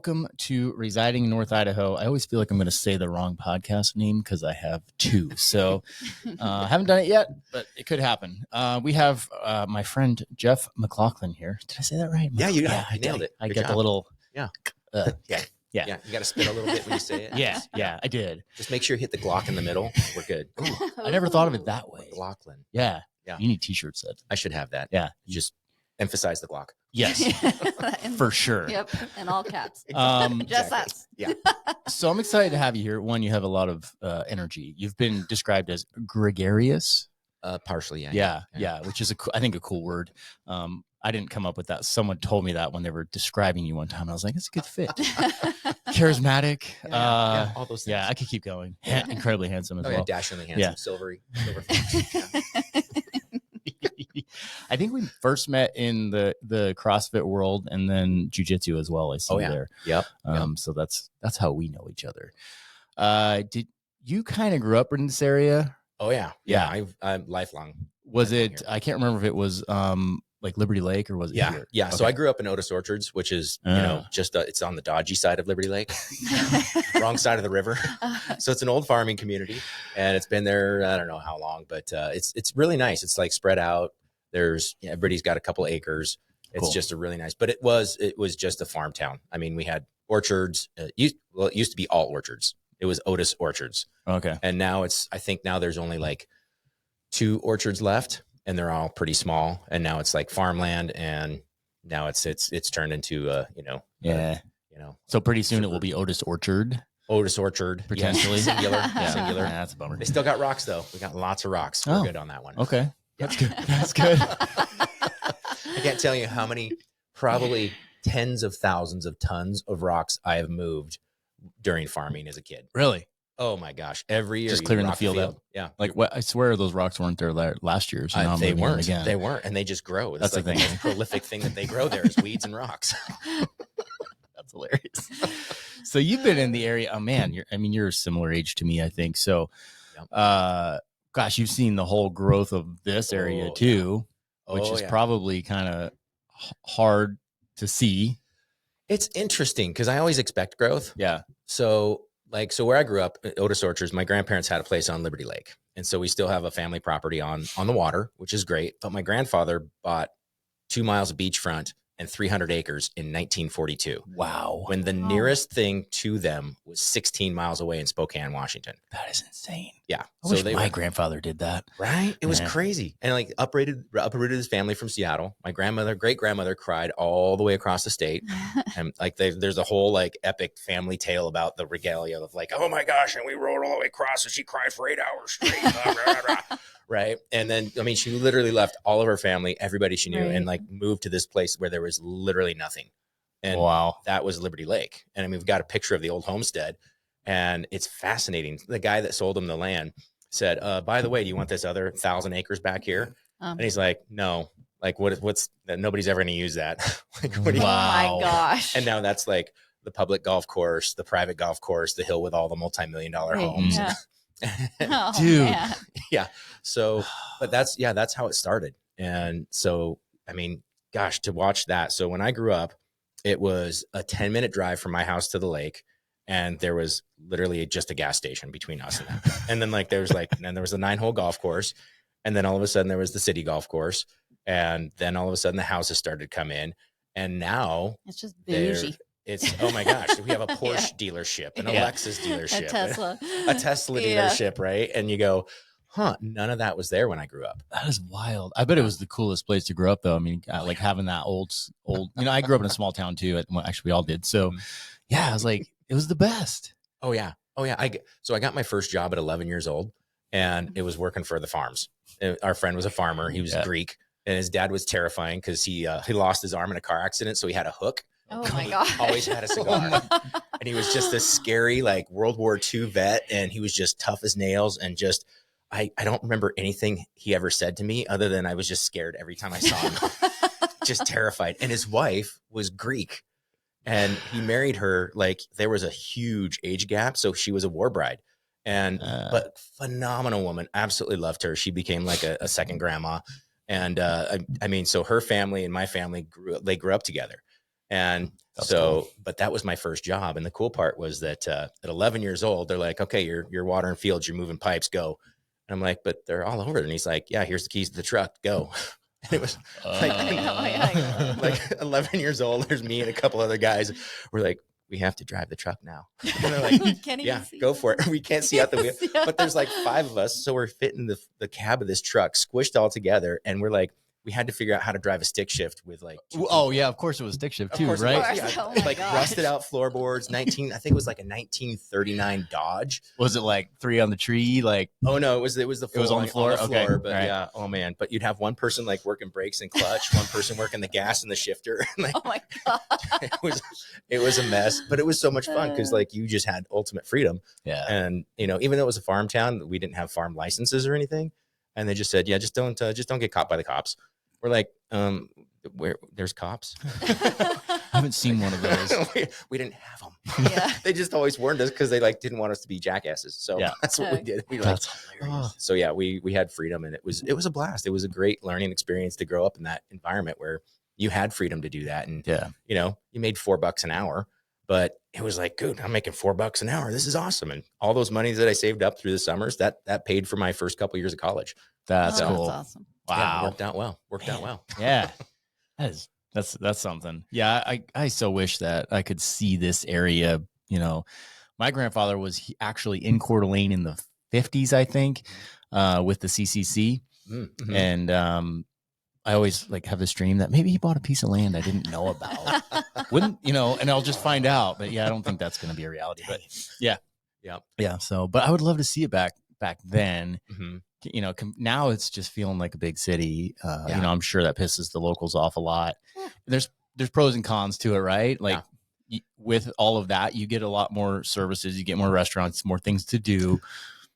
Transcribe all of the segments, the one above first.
welcome to Residing in North Idaho. I always feel like I'm going to say the wrong podcast name because I have two. So I haven't done it yet, but it could happen. We have my friend Geoff Mclachlan here. Did I say that right? Yeah, you nailed it. I Good got job. the little. Yeah. Yeah. You got to spit a little bit when you say it. Yeah, I did. Just make sure you hit the Glock in the middle. We're good. Ooh, I never thought of it that way. Mclachlan. Yeah. Yeah. You need t-shirts that. I should have that. Yeah. You just emphasize the Glock. Yes, for sure. Yep, in all caps. Exactly. Just us. Yeah. So I'm excited to have you here. One, you have a lot of energy. You've been described as gregarious. Partially, Yeah, which is I think a cool word. I didn't come up with that. Someone told me that when they were describing you one time. I was like, it's a good fit. Charismatic. all those things. Yeah, I could keep going. Incredibly handsome as well. Dashingly handsome, Yeah. silver fox. Yeah. I think we first met in the CrossFit world and then jiu-jitsu as well. I see you there. Yep. So that's how we know each other. Did you kind of grew up in this area? Oh yeah. I'm lifelong. Was lifelong it? here. I can't remember if it was like Liberty Lake or was it here? Yeah. So Okay. I grew up in Otis Orchards, which is just it's on the dodgy side of Liberty Lake, wrong side of the river. So it's an old farming community, and it's been there I don't know how long, but it's really nice. It's like spread out. Everybody's got a couple acres. It's Cool. just a really nice. But it was just a farm town. I mean, we had orchards. It used to be all orchards. It was Otis Orchards, Okay. and now I think now there's only like 2 orchards left. And they're all pretty small. And now it's like farmland, and now it's turned into Yeah. So pretty soon it will be Otis Orchard. Otis Orchard Potentially. Yeah. Singular. Yeah. Singular. Yeah, that's a bummer. They still got rocks though. We got lots of rocks. Oh. We're good on that one. Okay. Yeah. That's good. That's good. I can't tell you how many, probably tens of thousands of tons of rocks I have moved during farming as a kid. Really? Oh my gosh. Every year. Just you clearing the rock field out. Yeah. Like what? I swear those rocks weren't there last year. So now I'm They moving them weren't. again. They weren't. And they just grow. It's That's like the the thing. most prolific thing that they grow there is weeds and rocks. That's hilarious. So you've been in the area. Oh man, you're a similar age to me, I think. So, Yep. gosh, you've seen the whole growth of this area too, which is yeah. probably kind of hard to see. It's interesting because I always expect growth. Yeah. So where I grew up, Otis Orchards, my grandparents had a place on Liberty Lake. And so we still have a family property on the water, which is great. But my grandfather bought 2 miles of beachfront and 300 acres in 1942. Wow. When the nearest thing to them was 16 miles away in Spokane, Washington. That is insane. Yeah. I wish my grandfather did that. Right? It was Yeah. crazy. And like uprooted his family from Seattle. My great grandmother cried all the way across the state. And like there's a whole like epic family tale about the regalia of like, oh my gosh, and we rode all the way across and she cried for 8 hours straight. Blah, blah, blah. Right. And then, I mean, she literally left all of her family, everybody she knew, and like moved to this place where there was literally nothing. And wow. That was Liberty Lake. And I mean, we've got a picture of the old homestead, and it's fascinating. The guy that sold him the land said, by the way, do you want this other 1,000 acres back here? And he's like, no, like what's that? Nobody's ever going to use that. Like, what do you, Oh my gosh. And now that's like the public golf course, the private golf course, the hill with all the multi-million-dollar homes. Yeah. Oh, Dude. man. Yeah. So, but that's how it started. And so, I mean, gosh, to watch that. So when I grew up, it was a 10-minute drive from my house to the lake. And there was literally just a gas station between us and that. And then there was a 9-hole golf course. And then all of a sudden there was the city golf course. And then all of a sudden the houses started to come in. And now It's just bougie. it's, oh my gosh, we have a Porsche dealership, an Lexus dealership, A Tesla. a Tesla dealership, right? And you go, huh, none of that was there when I grew up. That is wild. I bet it was the coolest place to grow up, though. I mean, like having that old, I grew up in a small town too. Well, actually, we all did. So, yeah, I was like, it was the best. Oh yeah. So I got my first job at 11 years old, and it was working for the farms. Our friend was a farmer. He was Greek, and his dad was terrifying because he lost his arm in a car accident, so he had a hook. Oh my gosh. Always had a cigar. And he was just this scary, like World War II vet. And he was just tough as nails. And just, I don't remember anything he ever said to me other than I was just scared every time I saw him, just terrified. And his wife was Greek, and he married her. Like there was a huge age gap. So she was a war bride, but phenomenal woman. Absolutely loved her. She became like a second grandma. And I mean, so her family and my family grew up together. And That's so, cool. but that was my first job. And the cool part was that at 11 years old, they're like, okay, you're watering fields, you're moving pipes, go. And I'm like, but they're all over. And he's like, yeah, here's the keys to the truck, go. And it was like 11 years old. There's me and a couple other guys. We're like, we have to drive the truck now. And they're like, Can't even yeah, see go for it. We can't see out the wheel, Yeah. but there's like 5 of us. So we're fitting the cab of this truck squished all together. And we're like, we had to figure out how to drive a stick shift with like, Oh yeah, of course it was stick shift of too, course it right? was, yeah. Oh my Like gosh. rusted out floorboards, I think it was like a 1939 Dodge. Was it like 3 on the tree? Like, Oh no, it was the was on full the floor? Okay, but all right. yeah, oh man. But you'd have one person like working brakes and clutch, one person working the gas and the shifter. Like Oh my god. it was a mess, but it was so much fun because like you just had ultimate freedom. yeah. And even though it was a farm town, we didn't have farm licenses or anything. And they just said, yeah, just don't get caught by the cops. We're like, where there's cops. I haven't seen one of those. we didn't have them. Yeah. They just always warned us because they like didn't want us to be jackasses. So Yeah. that's what we did. We like, That's hilarious. so yeah, we had freedom, and it was a blast. It was a great learning experience to grow up in that environment where you had freedom to do that. And Yeah. you made $4 an hour, but it was like, good, I'm making $4 an hour. This is awesome. And all those monies that I saved up through the summers, that paid for my first couple years of college. That's Oh, cool. That's awesome. Yeah, Wow. it worked out well. Yeah. That's something. Yeah. I so wish that I could see this area. My grandfather was actually in Coeur d'Alene in the 50s, I think, with the CCC. Mm-hmm. And, I always like have this dream that maybe he bought a piece of land I didn't know about. And I'll just find out. But yeah, I don't think that's going to be a reality. But yeah. So, but I would love to see it back then. Mm-hmm. Now it's just feeling like a big city. Yeah. I'm sure that pisses the locals off a lot. There's pros and cons to it, right? Like with all of that, you get a lot more services, you get more restaurants, more things to do.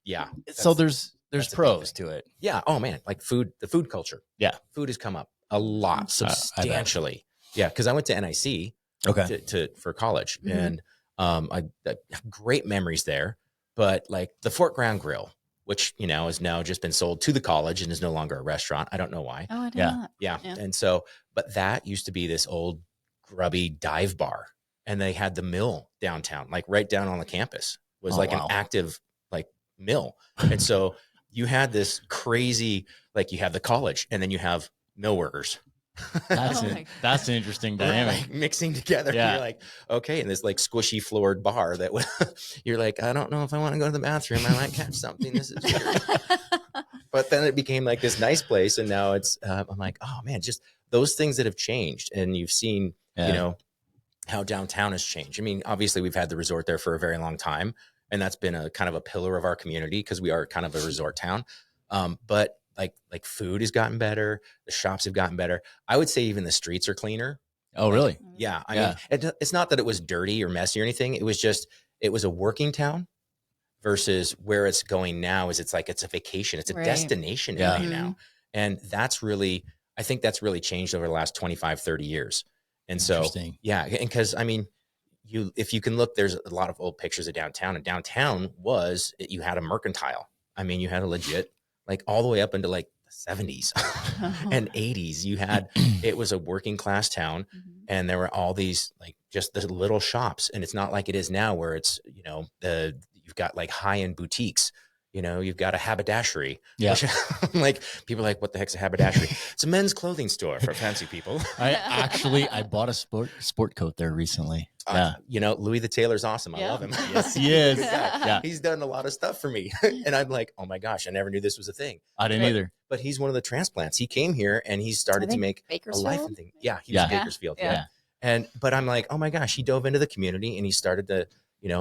Yeah. So there's that's a big pros thing. to it. Yeah. Oh man, like the food culture. Yeah. Food has come up a lot, substantially. Yeah, because I went to NIC for college, Mm-hmm. and I have great memories there. But like the Fort Ground Grill, which has now just been sold to the college and is no longer a restaurant. I don't know why. Oh, I did Yeah. not. Yeah. Yeah. And so, but that used to be this old grubby dive bar, and they had the mill downtown, like right down on the campus was Oh, like wow. an active like mill. And so you had this crazy, like you have the college and then you have mill workers. That's Oh it. my God. That's an interesting dynamic. Like mixing together. Yeah. You're like, okay. And this like squishy floored bar that you're like, I don't know if I want to go to the bathroom. I might catch something. This is weird. But then it became like this nice place. And now it's, I'm like, oh man, just those things that have changed. And you've seen, how downtown has changed. I mean, obviously we've had the resort there for a very long time, and that's been a kind of a pillar of our community because we are kind of a resort town. But like food has gotten better. The shops have gotten better. I would say even the streets are cleaner. Oh, really? Yeah. I mean, it's not that it was dirty or messy or anything. It was a working town versus where it's going now is it's a vacation. It's a destination area now. And I think that's really changed over the last 25, 30 years. And so, yeah. And because I mean, if you can look, there's a lot of old pictures of downtown, and downtown you had a mercantile. I mean, you had a legit, like all the way up into like the 70s and 80s. It was a working class town, and there were all these like just the little shops. And it's not like it is now where it's, you've got like high-end boutiques. You've got a haberdashery. Yeah. Which, like people are like, what the heck's a haberdashery? It's a men's clothing store for fancy people. I bought a sport coat there recently. Yeah. Louis the Tailor's awesome. I love him. Yes, he is. Yeah. He's done a lot of stuff for me. And I'm like, oh my gosh, I never knew this was a thing. I didn't either. But he's one of the transplants. He came here and he started to make a life and thing. Yeah. He was in Bakersfield. Yeah. But I'm like, oh my gosh, he dove into the community and he started to,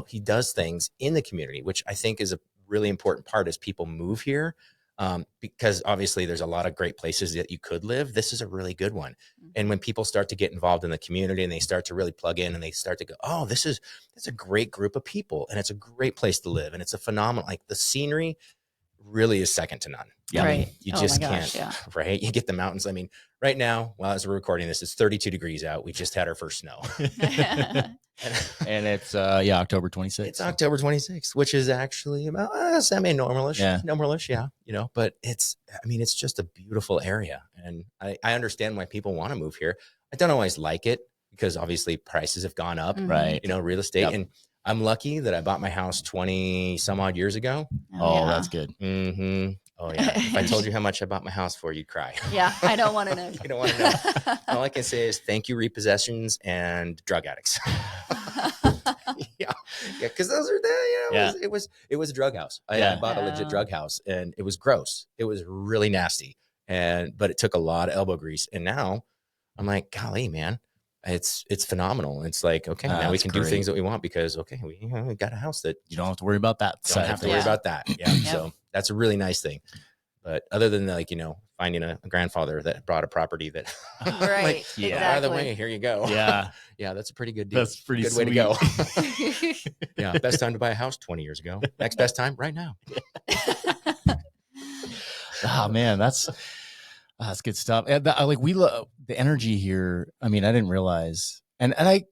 he does things in the community, which I think is a really important part as people move here. Because obviously there's a lot of great places that you could live. This is a really good one. And when people start to get involved in the community and they start to really plug in and they start to go, oh, that's a great group of people and it's a great place to live. And it's a phenomenal, like the scenery really is second to none. Yeah. I mean, you just can't, Yeah. right? You get the mountains. I mean, right now, as we're recording this, it's 32 degrees out. We just had our first snow. And it's October 26th. It's October 26th, which is actually about semi-normalish. Yeah. Normalish, yeah. But it's just a beautiful area. And I understand why people want to move here. I don't always like it because obviously prices have gone up, Mhm. Right. you know, real estate. Yep. And I'm lucky that I bought my house 20 some odd years ago. Oh, yeah. that's good. Mm-hmm. Oh yeah. If I told you how much I bought my house for, you'd cry. Yeah, I don't want to know. You don't want to know. All I can say is thank you, repossessions and drug addicts. yeah, because those are the, you know, Yeah. it was a drug house. I Yeah. bought a legit drug house, and it was gross. It was really nasty, but it took a lot of elbow grease. And now I'm like, golly, man, it's phenomenal. It's like, okay, now we That's can do great. things that we want because we got a house that You don't have to worry about that. don't side have of to worry things. about that. Yeah, so that's a really nice thing. But other than like, you know, finding a grandfather that brought a property that Right. like, Yeah. by the way, here you go. Yeah. Yeah, that's a pretty good deal. That's pretty good way to go. Exactly. Yeah, best time to buy a house 20 years ago. Next best time right now. Oh man, that's good stuff. And like we love the energy here. I mean, I didn't realize, and I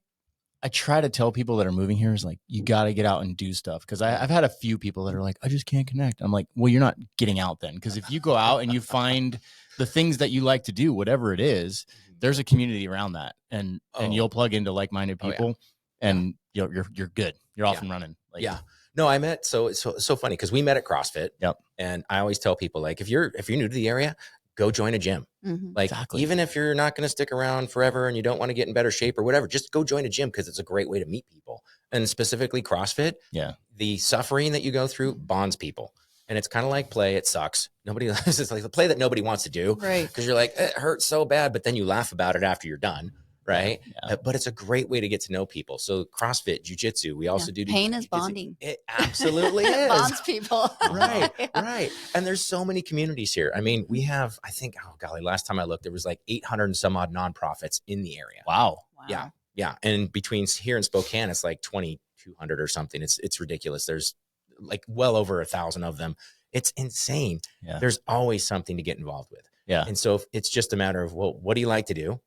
try to tell people that are moving here is like, you got to get out and do stuff. Because I've had a few people that are like, I just can't connect. I'm like, well, you're not getting out then. Because if you go out and you find the things that you like to do, whatever it is, there's a community around that, and you'll plug into like-minded people, and you're good. You're off and running. Like, yeah. No, I met so funny because we met at CrossFit. Yep. And I always tell people, like, if you're new to the area, go join a gym. Mhm. Like, Exactly. even if you're not going to stick around forever and you don't want to get in better shape or whatever, just go join a gym because it's a great way to meet people. And specifically CrossFit, Yeah. the suffering that you go through bonds people. And it's kind of like play. It sucks. Nobody it's like the play that nobody wants to do. Right. Because you're like, it hurts so bad, but then you laugh about it after you're done. Right. Yeah. But it's a great way to get to know people. So CrossFit, jiu-jitsu, we also do Pain is jiu-jitsu. bonding. It absolutely is. Bonds people. Right, Yeah. right. And there's so many communities here. I mean, we have, I think, oh golly, last time I looked, there was like 800 and some odd nonprofits in the area. Wow. Wow. Yeah. Yeah. And between here and Spokane, it's like 2,200 or something. It's ridiculous. There's like well over 1,000 of them. It's insane. Yeah. There's always something to get involved with. Yeah. And so it's just a matter of, well, what do you like to do?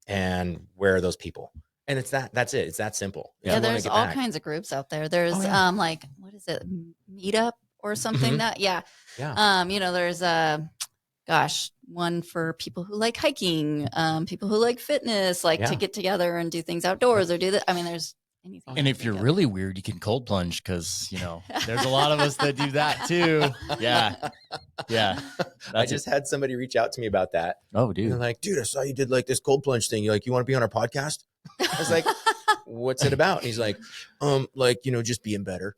And where are those people? And that's it. It's that simple. If Yeah, you wanna there's get all back. kinds of groups out there. There's Oh, yeah. like, what is it, Meetup or something Mhm. that, yeah. Yeah. You know, there's one for people who like hiking, people who like fitness, like Yeah. to get together and do things outdoors or do that. I mean, there's anything. And you if can you're think of. really weird, you can cold plunge because, you know, there's a lot of us that do that too. Yeah. Yeah. I just had somebody reach out to me about that. Oh, And they're dude. like, dude, I saw you did like this cold plunge thing. You're like, you want to be on our podcast? I was like, what's it about? And he's like, like, you know, just being better.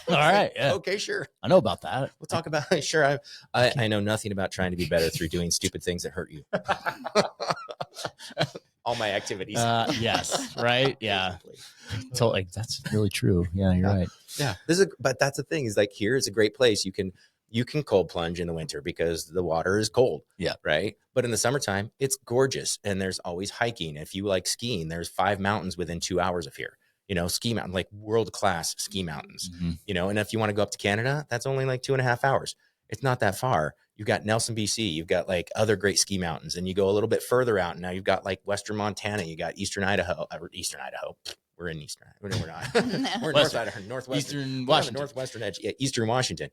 All right. Yeah. Okay, sure. I know about that. We'll talk about it. Sure. I know nothing about trying to be better through doing stupid things that hurt you. All my activities. Yes. Right. Yeah. Basically. Totally. That's really true. Yeah. You're right. Yeah. But that's the thing is like, here is a great place. You can cold plunge in the winter because the water is cold. Yeah. Right. But in the summertime, it's gorgeous. And there's always hiking. If you like skiing, there's 5 mountains within 2 hours of here. You know, ski mountain, like world-class ski mountains, Mhm. you know, and if you want to go up to Canada, that's only like 2.5 hours. It's not that far. You've got Nelson, BC. You've got like other great ski mountains, and you go a little bit further out. And now you've got like Western Montana. You got Eastern Idaho. We're in Eastern. We're not. We're in North Western. Idaho, Northwestern. Eastern We're on the Washington. northwestern edge. Yeah, Eastern Washington.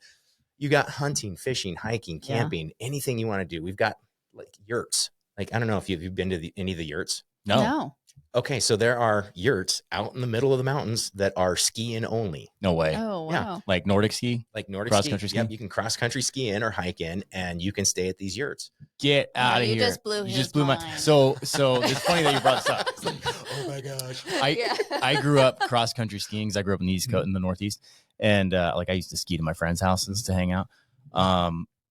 You got hunting, fishing, hiking, Yeah. camping, anything you want to do. We've got like yurts. Like, I don't know if you've been to any of the yurts. No. No. Okay, so there are yurts out in the middle of the mountains that are skiing only, No way. Oh, Yeah. wow. Like Nordic ski. like Nordic Cross-country ski. Yep, skiing? you can cross country ski in or hike in, and you can stay at these yurts. Get out of you here. just blew You his just blew my. mind. So it's funny that you brought this up. Oh my gosh! I grew up cross country skiing because I grew up in the East Coast, in the Northeast, and like I used to ski to my friends' houses to hang out.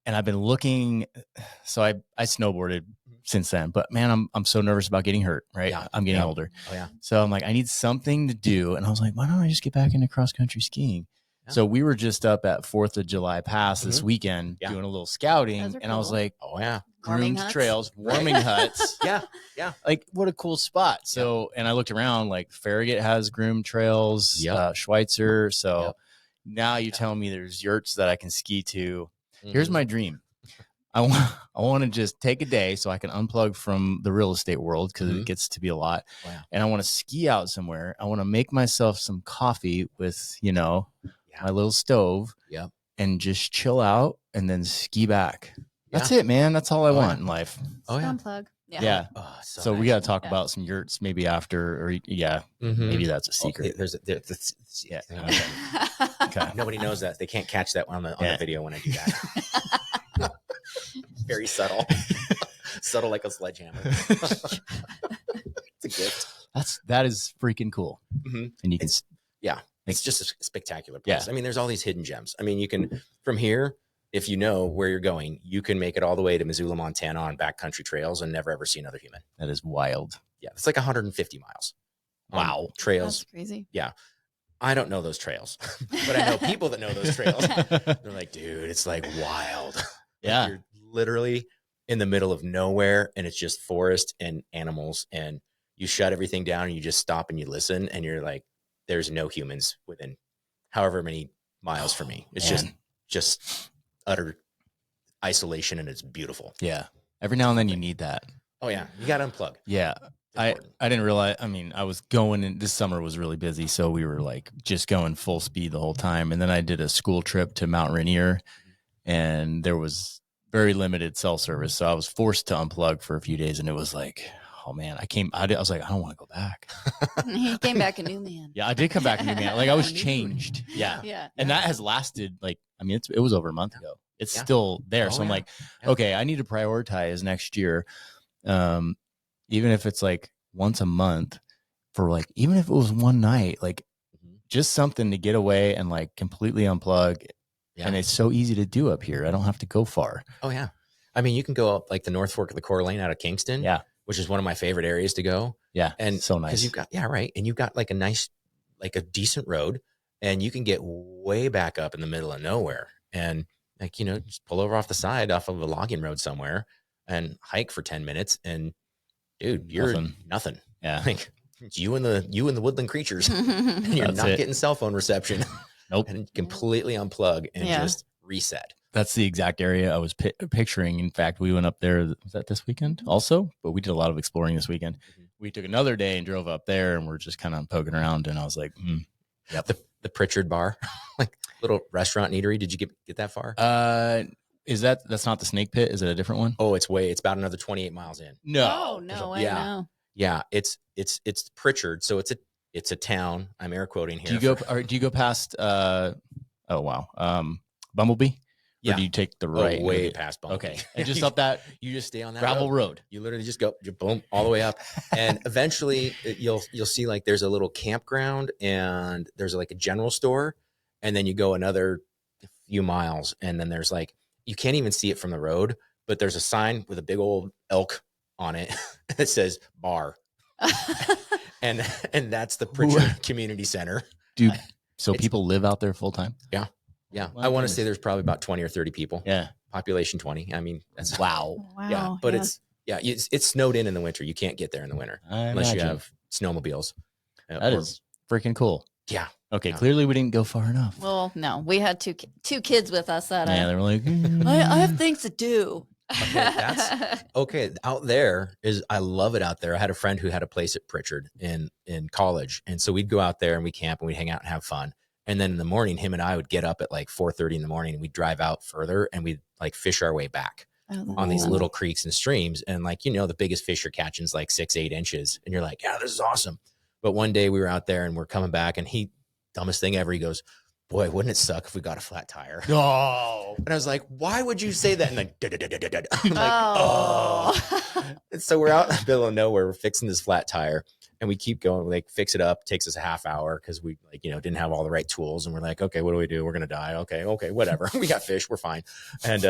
And I've been looking. So I snowboarded since then, but man, I'm so nervous about getting hurt. Right, Yeah. I'm getting Yeah. older, Oh yeah, so I'm like, I need something to do, and I was like, why don't I just get back into cross country skiing? Yeah. So we were just up at 4th of July Pass this Mhm. weekend Yeah. doing a little scouting, Those are and I was cool. like, oh yeah, Warming groomed huts? trails, warming huts. yeah. Like what a cool spot. So, and I looked around, like Farragut has groomed trails, Yep. Schweitzer. So Yep. now you tell me there's yurts that I can ski to. Mm-hmm. Here's my dream. I want to just take a day so I can unplug from the real estate world because Mhm. it gets to be a lot. Wow. And I want to ski out somewhere. I want to make myself some coffee with, my little stove. Yep. And just chill out and then ski back. That's it, man. That's all I Oh, want yeah. in life. Oh yeah. Unplug. Yeah. Oh, So we nice. got to talk Yeah. about some yurts maybe after, or maybe that's a secret. There's Yeah. Okay. Nobody knows that. They can't catch that on the video when I do that. Very subtle. Subtle like a sledgehammer. It's a gift. That is freaking cool. Mm-hmm. And you can, It's just a spectacular place. Yeah. I mean, there's all these hidden gems. I mean, you can, from here, if you know where you're going, you can make it all the way to Missoula, Montana on backcountry trails and never ever see another human. that is wild. Yeah. It's like 150 miles. Wow. Trails. That's crazy. I don't know those trails, but I know people that know those trails. They're like, dude, it's like wild. Yeah. Like you're literally in the middle of nowhere and it's just forest and animals, and you shut everything down and you just stop and you listen and you're like, there's no humans within however many miles from me. It's just utter isolation, and it's beautiful. Yeah. Every now and then you need that. Oh yeah. You got to unplug. Yeah. I didn't realize, I mean, I was going, and this summer was really busy. So we were like just going full speed the whole time. And then I did a school trip to Mount Rainier, and there was very limited cell service. So I was forced to unplug for a few days, and it was like, oh man, I was like, I don't want to go back. He came back a new man. Yeah, I did come back a new man. Like I was changed. Yeah. Yeah. And that has lasted like, I mean, it was over a month ago. It's Yeah. still there. Oh, So I'm yeah. like, Yeah. okay, I need to prioritize next year. Even if it's like once a month for like, even if it was one night, like just something to get away and like completely unplug. Yeah. And it's so easy to do up here. I don't have to go far. Oh yeah. I mean, you can go up like the North Fork of the Coeur d'Alene out of Kingston. Yeah. Which is one of my favorite areas to go. Yeah. And so nice. because you've got, right. And you've got like a nice, like a decent road, and you can get way back up in the middle of nowhere and like, just pull over off the side off of a logging road somewhere and hike for 10 minutes. And dude, you're nothing. Yeah. Like it's you and the woodland creatures, and you're That's not it. getting cell phone reception. Nope. And completely unplug and just reset. That's the exact area I was picturing. In fact, we went up there. Was that this weekend also? But we did a lot of exploring this weekend. Mm-hmm. We took another day and drove up there, and we're just kind of poking around. And I was like, Yep. The Pritchard Bar, like little restaurant and eatery. Did you get that far? That's not the Snake Pit? Is it a different one? Oh, it's about another 28 miles in. No. Oh, no, I Yeah. know. Yeah, it's Pritchard, so it's a town. I'm air quoting here. Do you go past Bumblebee? Or Yeah. do you take the right? way past Bumblebee. Okay. And just up that You just stay on that gravel road. You literally just go boom all the way up, and eventually you'll see like there's a little campground and there's like a general store, and then you go another few miles, and then there's like you can't even see it from the road, but there's a sign with a big old elk on it that says bar, and that's the Pritchard Community Center. Dude, so people live out there full time? Yeah. My I want to goodness. say there's probably about 20 or 30 people. Yeah. Population 20. I mean, that's Wow. Wow. yeah, but it's snowed in the winter. You can't get there in the winter I unless you imagine. have snowmobiles. That is freaking cool. Yeah. Okay. Yeah. Clearly we didn't go far enough. Well, no, we had two kids with us that Yeah, they were like, I have things to do. Okay. Out there I love it out there. I had a friend who had a place at Pritchard in college. And so we'd go out there and we camp and we'd hang out and have fun. And then in the morning, him and I would get up at like 4:30 in the morning and we'd drive out further and we'd like fish our way back on these little creeks and streams. And like, the biggest fish you're catching is like 6-8 inches. And you're like, yeah, this is awesome. But one day we were out there and we're coming back and dumbest thing ever. He goes, boy, wouldn't it suck if we got a flat tire? no. And I was like, why would you say that? And like, I'm like, Oh. And so we're out in the middle of nowhere. We're fixing this flat tire and we keep going. We like fix it up. Takes us a half hour because we didn't have all the right tools. And we're like, okay, what do we do? We're going to die. Okay, whatever. We got fish. We're fine. And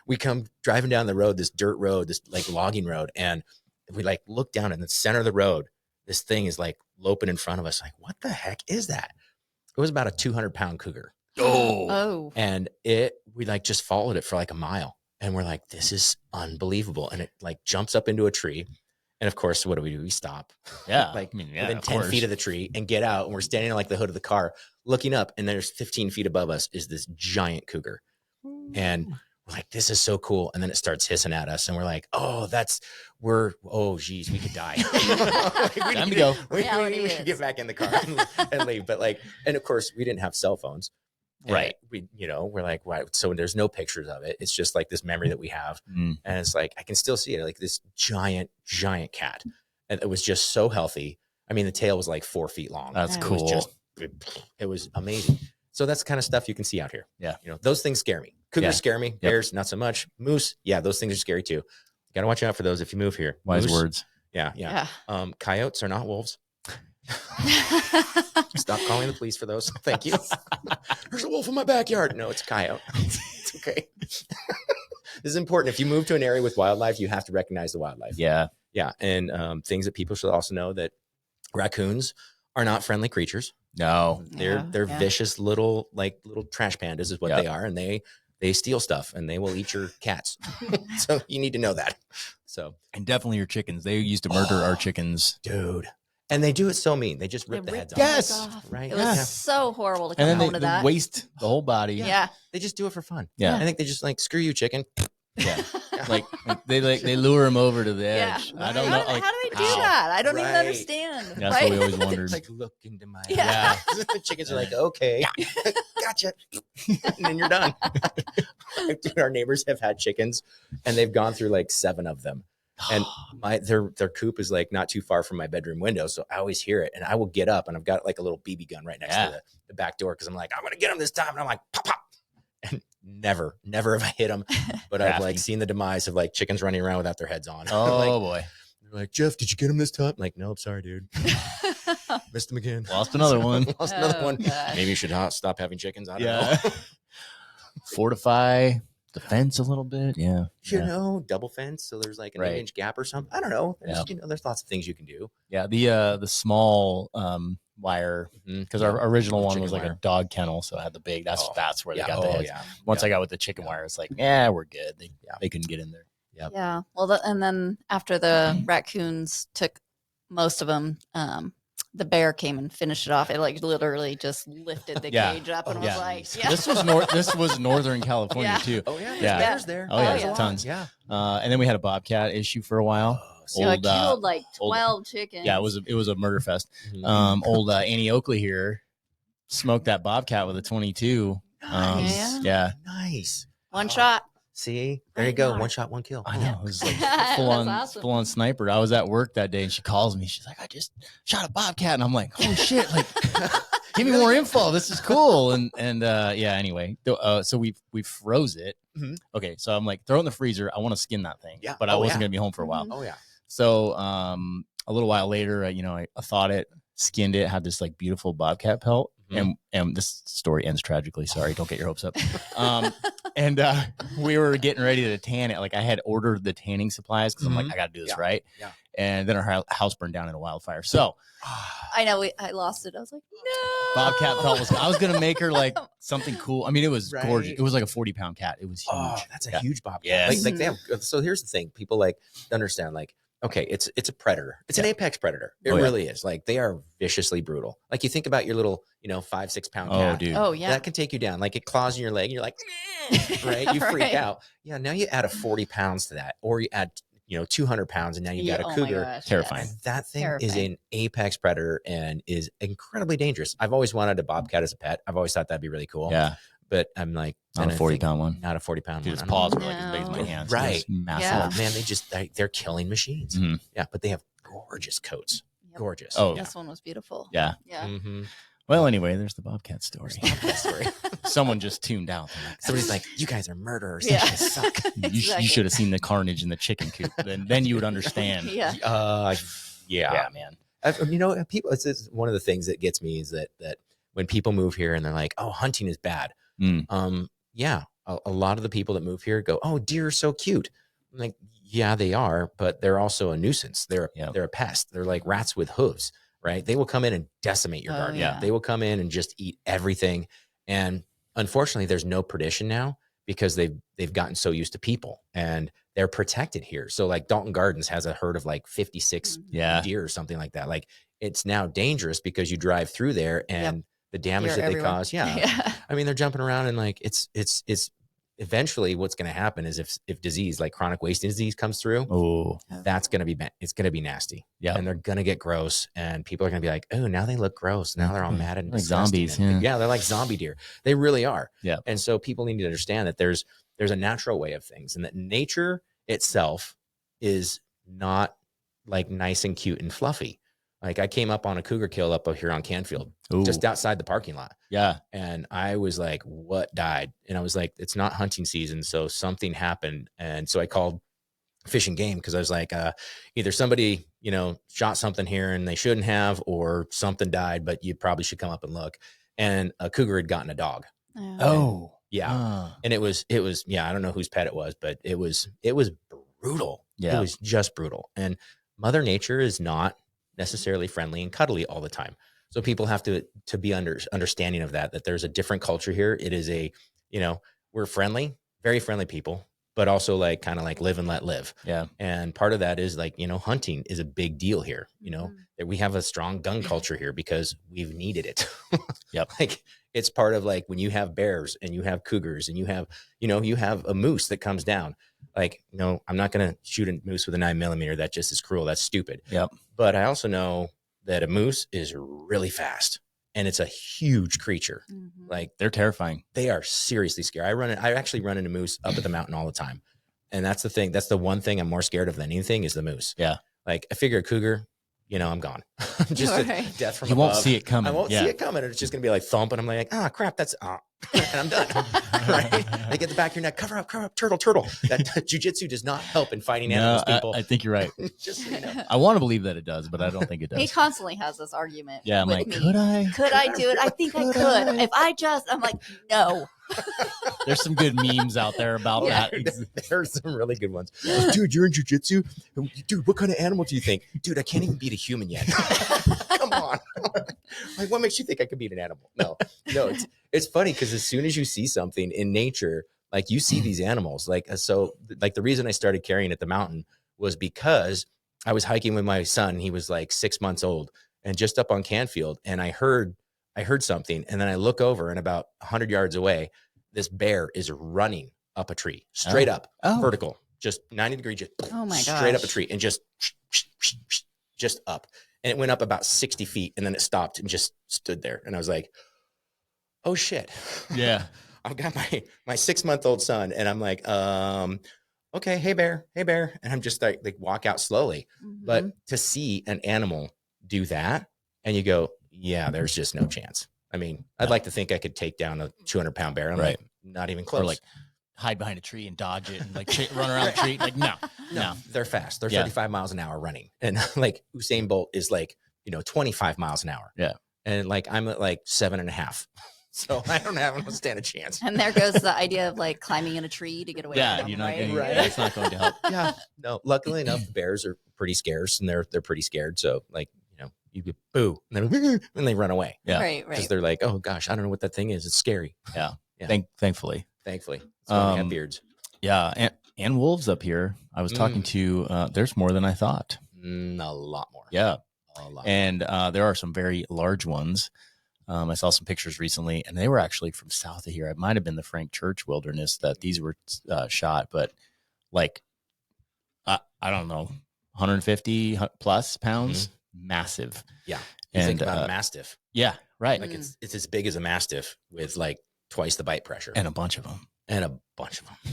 we come driving down the road, this dirt road, this like logging road. And we like look down in the center of the road. This thing is like loping in front of us. Like, what the heck is that? It was about a 200-pound cougar. Oh. And we like just followed it for like a mile. And we're like, this is unbelievable. And it like jumps up into a tree. And of course, what do? We stop. Yeah. Like within within 10 feet of the tree and get out. And we're standing on like the hood of the car looking up. And there's 15 feet above us is this giant cougar. And we're like, this is so cool. And then it starts hissing at us. And we're like, geez, we could die. Like, Time to go. We should get back in the car and leave. But like, and of course, we didn't have cell phones. Right. We're like, why? So there's no pictures of it. It's just like this memory that we have. Mm. And it's like, I can still see it, like this giant cat. And it was just so healthy. I mean, the tail was like 4 feet long. That's It It cool. was it was amazing. So that's the kind of stuff you can see out here. Yeah. Those things scare me. Cougars Yeah. scare me. Bears, not so much. Moose, yeah, those things are scary too. You got to watch out for those if you move here. Wise Moose, words. Yeah. Coyotes are not wolves. Stop calling the police for those. Thank you. There's a wolf in my backyard. No, it's a coyote. It's okay. This is important. If you move to an area with wildlife, you have to recognize the wildlife. Yeah. Yeah. And things that people should also know, that raccoons are not friendly creatures. No. They're vicious little trash pandas is what they are. And they steal stuff and they will eat your cats. So you need to know that. So, And definitely your chickens. They used to murder our chickens. dude. And they do it so mean. They just rip the heads off. Yes. Right. It was so horrible to come And then home to they that. waste the whole body. Yeah. They just do it for fun. Yeah. I think they just like, screw you, chicken. Yeah. Like they lure them over to the Yeah. edge. I don't know. How, Like, how do they do how? that? I don't even Right. understand. That's right? what we always wondered. Like, look into my Yeah. eyes. The chickens are like, okay, gotcha. And then you're done. Dude, our neighbors have had chickens and they've gone through like 7 of them. And their coop is like not too far from my bedroom window. So I always hear it and I will get up and I've got like a little BB gun right next to the back door. Cause I'm like, I'm going to get them this time. And I'm like, pop, pop. And never have I hit them. But I've like seen the demise of like chickens running around without their heads on. Oh Like, boy. they're like, Geoff, did you get him this time? I'm like, nope, sorry, dude. Missed him again. Lost another one. Lost another Oh, one. gosh. Maybe you should stop having chickens. I don't Yeah. know. Fortify the fence a little bit. Yeah. You know, double fence. So there's like an 8-inch gap or something. I don't know. There's, there's lots of things you can do. Yeah. The small wire, because our original one was like a dog kennel. So I had the big, that's where they got the heads. Once I got with the chicken wire, it's like, yeah, we're good. They couldn't get in there. Yep. Yeah. Well, and then after the raccoons took most of them, the bear came and finished it off. It like literally just lifted the cage up and was like, This was Northern California too. Oh yeah. There's Yeah. bears there. Oh yeah, yeah. tons. Yeah. And then we had a bobcat issue for a while. So I killed like 12 chickens. Yeah, it was a murder fest. Mhm. Old Annie Oakley here smoked that bobcat with a 22. Nice. Yeah. Nice. One shot. See, there you go. One shot, one kill. I know. It was like That's awesome. full on sniper. I was at work that day and she calls me. She's like, I just shot a bobcat. And I'm like, oh shit. Like, give me more info. This is cool. And anyway. So we froze it. Mhm. Okay. So I'm like, throw it in the freezer. I want to skin that thing. Yeah. But I Oh, wasn't yeah. going to be home for a while. Oh yeah. So a little while later, I thawed it, skinned it, had this like beautiful bobcat pelt. And this story ends tragically. Sorry, don't get your hopes up. And we were getting ready to tan it. Like I had ordered the tanning supplies because I'm like, I got to do this right. Yeah. And then our house burned down in a wildfire. So I know. I lost it. I was like, no. bobcat pelt I was gonna make her like something cool. I mean, it was Right. gorgeous. It was like a 40-pound cat. It was huge. Oh, that's a Yeah. huge bobcat. Yes. Like they have, so here's the thing. People like understand like, okay, it's a predator. It's an apex predator. It really is. Like they are viciously brutal. Like you think about your little, 5-6 pound Oh, cat. dude. Oh, yeah. That can take you down. Like it claws in your leg and you're like, right? You freak Right. out. Yeah. Now you add a 40 pounds to that, or you add, 200 pounds and now you got a Oh my cougar. gosh, Terrifying. yes. That thing is Terrifying. an apex predator and is incredibly dangerous. I've always wanted a bobcat as a pet. I've always thought that'd be really cool. Yeah. But I'm like, Not a and I 40-pound one. Not a 40-pound Dude, one. his I don't paws know. were like as big as my No. hands. Right. It was massive. Yeah. Oh, man, they're killing machines. Mhm. Yeah, but they have gorgeous coats. Yep. Gorgeous. Oh, This one was beautiful. Yeah. Yeah. Mhm. Well, anyway, there's the bobcat story. Bobcat story. Someone just tuned out. They're like, Somebody's like, you guys are murderers. Yeah. You guys suck. you should have seen the carnage in the chicken coop. Then you would understand. Yeah. Yeah. Man. People. It's one of the things that gets me is that when people move here and they're like, "Oh, hunting is bad." Yeah, a lot of the people that move here go, "Oh, deer are so cute." I'm like, yeah, they are, but they're also a nuisance. They're a pest. They're like rats with hooves, right? They will come in and decimate your garden. yeah. They will come in and just eat everything. And unfortunately, there's no predation now because they've gotten so used to people and they're protected here. So like Dalton Gardens has a herd of like 56 deer or something like that. Like it's now dangerous because you drive through there and the damage Deer that everywhere. they cause. Yeah. I mean, they're jumping around and like it's eventually what's going to happen is if disease like chronic wasting disease comes through, that's going to be, it's going to be nasty. Yeah. And they're going to get gross and people are going to be like, oh, now they look gross. Now they're all mad and like disgusting. zombies. And, yeah. They're like zombie deer. They really are. Yeah. And so people need to understand that there's a natural way of things and that nature itself is not like nice and cute and fluffy. Like I came up on a cougar kill up here on Canfield, just outside the parking lot. Yeah. And I was like, what died? And I was like, it's not hunting season. So something happened. And so I called Fish and Game because I was like, either somebody, shot something here and they shouldn't have, or something died, but you probably should come up and look. And a cougar had gotten a dog. Oh. Yeah. And it was, I don't know whose pet it was, but it was brutal. Yeah. It was just brutal. And Mother Nature is not necessarily friendly and cuddly all the time. So people have to be understanding of that there's a different culture here. It is we're friendly, very friendly people, but also like kind of like live and let live. Yeah. And part of that is like, hunting is a big deal here, that we have a strong gun culture here because we've needed it. Yep. Like it's part of like when you have bears and you have cougars and you have a moose that comes down. Like, I'm not going to shoot a moose with a 9mm. That just is cruel. That's stupid. Yep. But I also know that a moose is really fast and it's a huge creature. Mm-hmm. Like they're terrifying. They are seriously scary. I actually run into moose up at the mountain all the time. And that's the thing. That's the one thing I'm more scared of than anything is the moose. Yeah. Like I figure a cougar, I'm gone. I'm just a death from above. You won't see it coming. I won't see it coming. It's just going to be like thump. And I'm like, crap. That's, and I'm done. Right? I get the back of your neck, cover up, turtle. That jujitsu does not help in fighting animals, people. I think you're right. Just so you know. I want to believe that it does, but I don't think it does. He constantly has this argument. Yeah, I'm like, me. could I? Could I do it? I think I could. If I'm like, no. There's some good memes out there about that. There's some really good ones. Dude, you're in jujitsu? Dude, what kind of animal do you think? Dude, I can't even beat a human yet. Come on. Like, what makes you think I could beat an animal? No, it's funny because as soon as you see something in nature, like you see these animals, like the reason I started carrying at the mountain was because I was hiking with my son. He was like 6 months old and just up on Canfield. And I heard something. And then I look over and about 100 yards away, this bear is running up a tree, straight up, vertical, just 90 degrees, just straight up a tree and just up. And it went up about 60 feet and then it stopped and just stood there. And I was like, oh shit. Yeah. I've got my 6-month-old son and I'm like, okay, hey bear. And I'm just like walk out slowly. Mm-hmm. But to see an animal do that and you go, yeah, there's just no chance. I mean, I'd like to think I could take down a 200-pound bear. I'm like, not even close. Or like hide behind a tree and dodge it and like run around the tree. Like, no. They're fast. They're 35 miles an hour running. And like Usain Bolt is like, 25 miles an hour. Yeah. And like, I'm at like 7.5. So I don't stand a chance. And there goes the idea of like climbing in a tree to get away. Yeah. From You're them, not right? getting, that's not going to help. Yeah. No, luckily enough, the bears are pretty scarce and they're pretty scared. So like, you get boo and they run away. Yeah. Right. Because they're like, oh gosh, I don't know what that thing is. It's scary. Yeah. Thankfully. That's why we have beards. Yeah. And wolves up here. I was talking to, there's more than I thought. A lot more. Yeah. A lot. And there are some very large ones. I saw some pictures recently and they were actually from south of here. It might've been the Frank Church Wilderness that these were shot, but like, I don't know, 150 plus pounds. Mm-hmm. Massive. Yeah. You think about a mastiff. Yeah. Right. Like it's as big as a mastiff with like twice the bite pressure. And a bunch of them.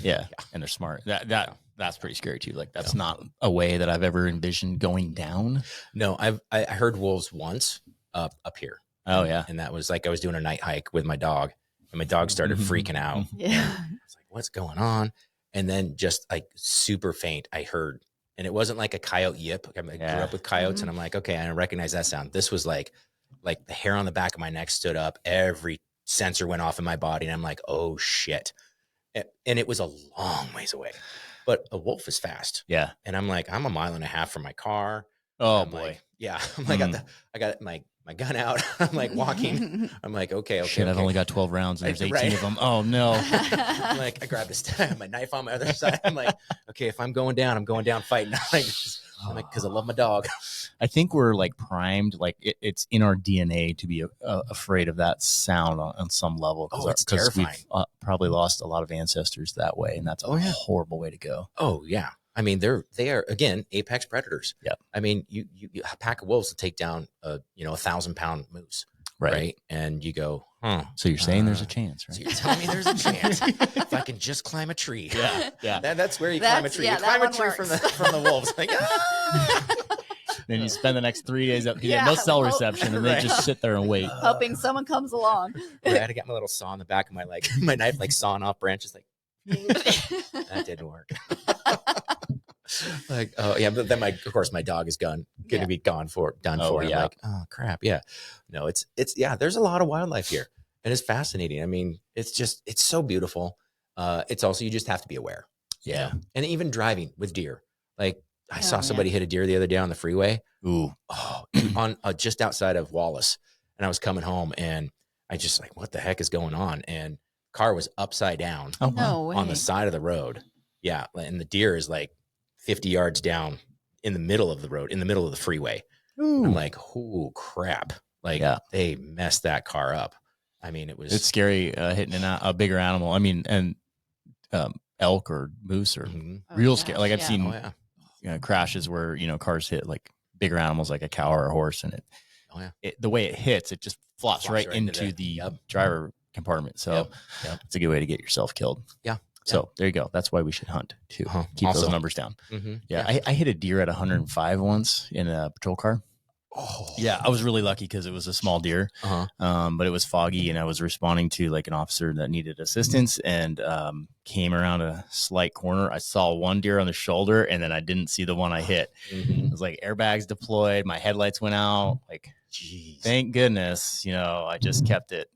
Yeah. And they're smart. That's pretty scary too. Like that's not a way that I've ever envisioned going down. No, I heard wolves once up here. Oh yeah. And that was like, I was doing a night hike with my dog and my dog started freaking out. Yeah. I was like, what's going on? And then just like super faint, I heard. And it wasn't like a coyote yip. I grew up with coyotes and I'm like, okay, I recognize that sound. This was like the hair on the back of my neck stood up. Every sensor went off in my body. And I'm like, oh shit. And it was a long ways away, but a wolf is fast. Yeah. And I'm like, I'm 1.5 miles from my car. Oh I'm boy. Like, yeah. I'm like, I got my gun out. I'm like walking. I'm like, okay. Shit, I've only got 12 rounds and there's 18 of them. Oh no. I'm like, I grabbed my knife on my other side. I'm like, okay, if I'm going down fighting. I'm like, I'm like, because I love my dog. I think we're like primed, like it's in our DNA to be afraid of that sound on some level. It's terrifying. We've probably lost a lot of ancestors that way, and that's a horrible way to go. Oh yeah. I mean, they are again apex predators. Yeah. I mean, you a pack of wolves will take down a 1,000-pound moose, right? And you go, So you're saying there's a chance, right? So you're telling me there's a chance if I can just climb a tree. Yeah. That's where you climb a tree. You climb a tree from the wolves. Like, Then you spend the next 3 days up. You get no cell reception, and they just sit there and wait, hoping someone comes along. Right, I had to get my little saw in the back of my my knife, like sawing off branches. Like that didn't work. Like, oh yeah, but then of course my dog is going to be done for. Yeah. I'm like, oh crap, yeah. No, it's there's a lot of wildlife here, and it's fascinating. I mean, it's so beautiful. It's also, you just have to be aware. Yeah. And even driving with deer, like I saw somebody hit a deer the other day on the freeway. Ooh, on just outside of Wallace, and I was coming home, and I just like, what the heck is going on? And car was upside down on the side of the road. Yeah, and the deer is like 50 yards down in the middle of the road, in the middle of the freeway. Ooh. I'm like, oh crap! Like they messed that car up. I mean, it's scary hitting a bigger animal. I mean, and elk or moose or real scary. Like I've seen crashes where cars hit like bigger animals, like a cow or a horse, and the way it hits, it just flops right into the driver compartment. So it's a good way to get yourself killed. Yeah. So there you go. That's why we should hunt to keep those numbers down. Mm-hmm. Yeah. I hit a deer at 105 once in a patrol car. Oh yeah. I was really lucky because it was a small deer, but it was foggy, and I was responding to like an officer that needed assistance, and came around a slight corner. I saw one deer on the shoulder, and then I didn't see the one I hit. It was like airbags deployed. My headlights went out. Like, thank goodness, I just kept it,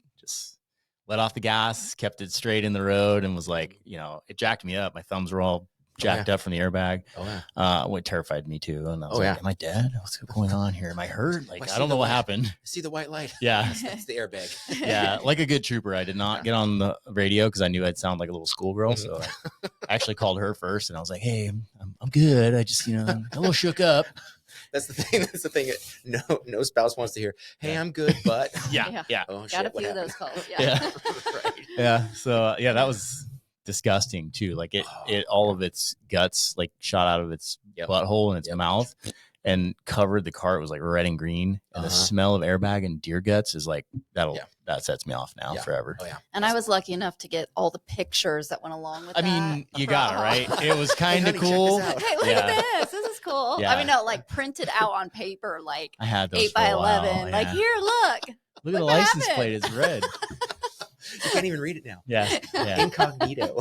let off the gas, kept it straight in the road, and was like, it jacked me up. My thumbs were all jacked up from the airbag. What terrified me too. And I was like, am I dead? What's going on here? Am I hurt? Like, I don't know what happened. See the white light. Yeah. That's the airbag. Yeah. Like a good trooper, I did not get on the radio because I knew I'd sound like a little schoolgirl. So I actually called her first, and I was like, hey, I'm good. I just, I'm a little shook up. That's the thing. No spouse wants to hear, hey, I'm good, but yeah. Oh, got a few of those calls. Right. Yeah. So that was disgusting too. Like it all of its guts like shot out of its butthole and its mouth and covered the car. It was like red and green, and the smell of airbag and deer guts is like that sets me off now forever. Oh yeah. And I was lucky enough to get all the pictures that went along with I mean, you got it, right? It was kind of cool. Hey, look at this. This is cool. Yeah. I mean, no, like printed out on paper, like I had those 8x11. Like, here, look. Look at the license plate. It's red. You can't even read it now. Yeah. Incognito.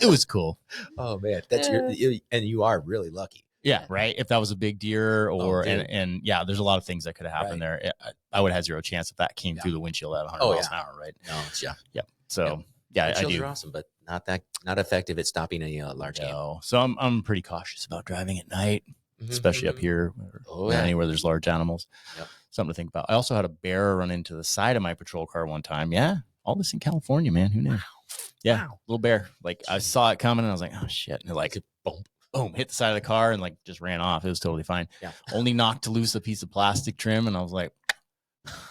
It was cool. Oh man, that's and you are really lucky. Yeah, right. If that was a big deer or and there's a lot of things that could have happened there. I would have had zero chance if that came through the windshield at 100 miles an hour, right? No, So I do. Are awesome, but not effective at stopping a large game. So I'm pretty cautious about driving at night, especially up here or anywhere there's large animals. Yep. Something to think about. I also had a bear run into the side of my patrol car one time. Yeah, all this in California, man. Who knew? Wow. Yeah, little bear. Like I saw it coming, and I was like, oh shit! And it like boom, hit the side of the car and like just ran off. It was totally fine. Yeah. Only knocked loose a piece of plastic trim, and I was like,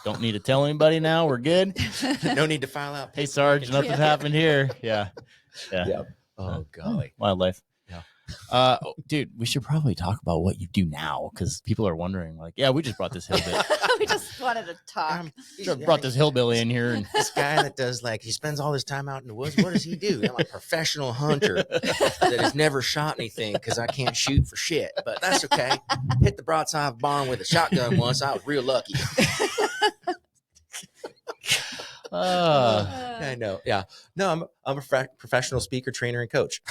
don't need to tell anybody now. We're good. No need to file out. Hey, Sarge, nothing's happened here. Yeah. Oh golly, wildlife. Yeah. Dude, we should probably talk about what you do now, because people are wondering. Like, we just brought this hillbilly. We just wanted to talk. Brought this hillbilly in here, and this guy that does he spends all his time out in the woods. What does he do? I'm a professional hunter that has never shot anything because I can't shoot for shit. But that's okay. Hit the broadside barn with a shotgun once. I was real lucky. I know. Yeah. No, I'm a professional speaker, trainer, and coach.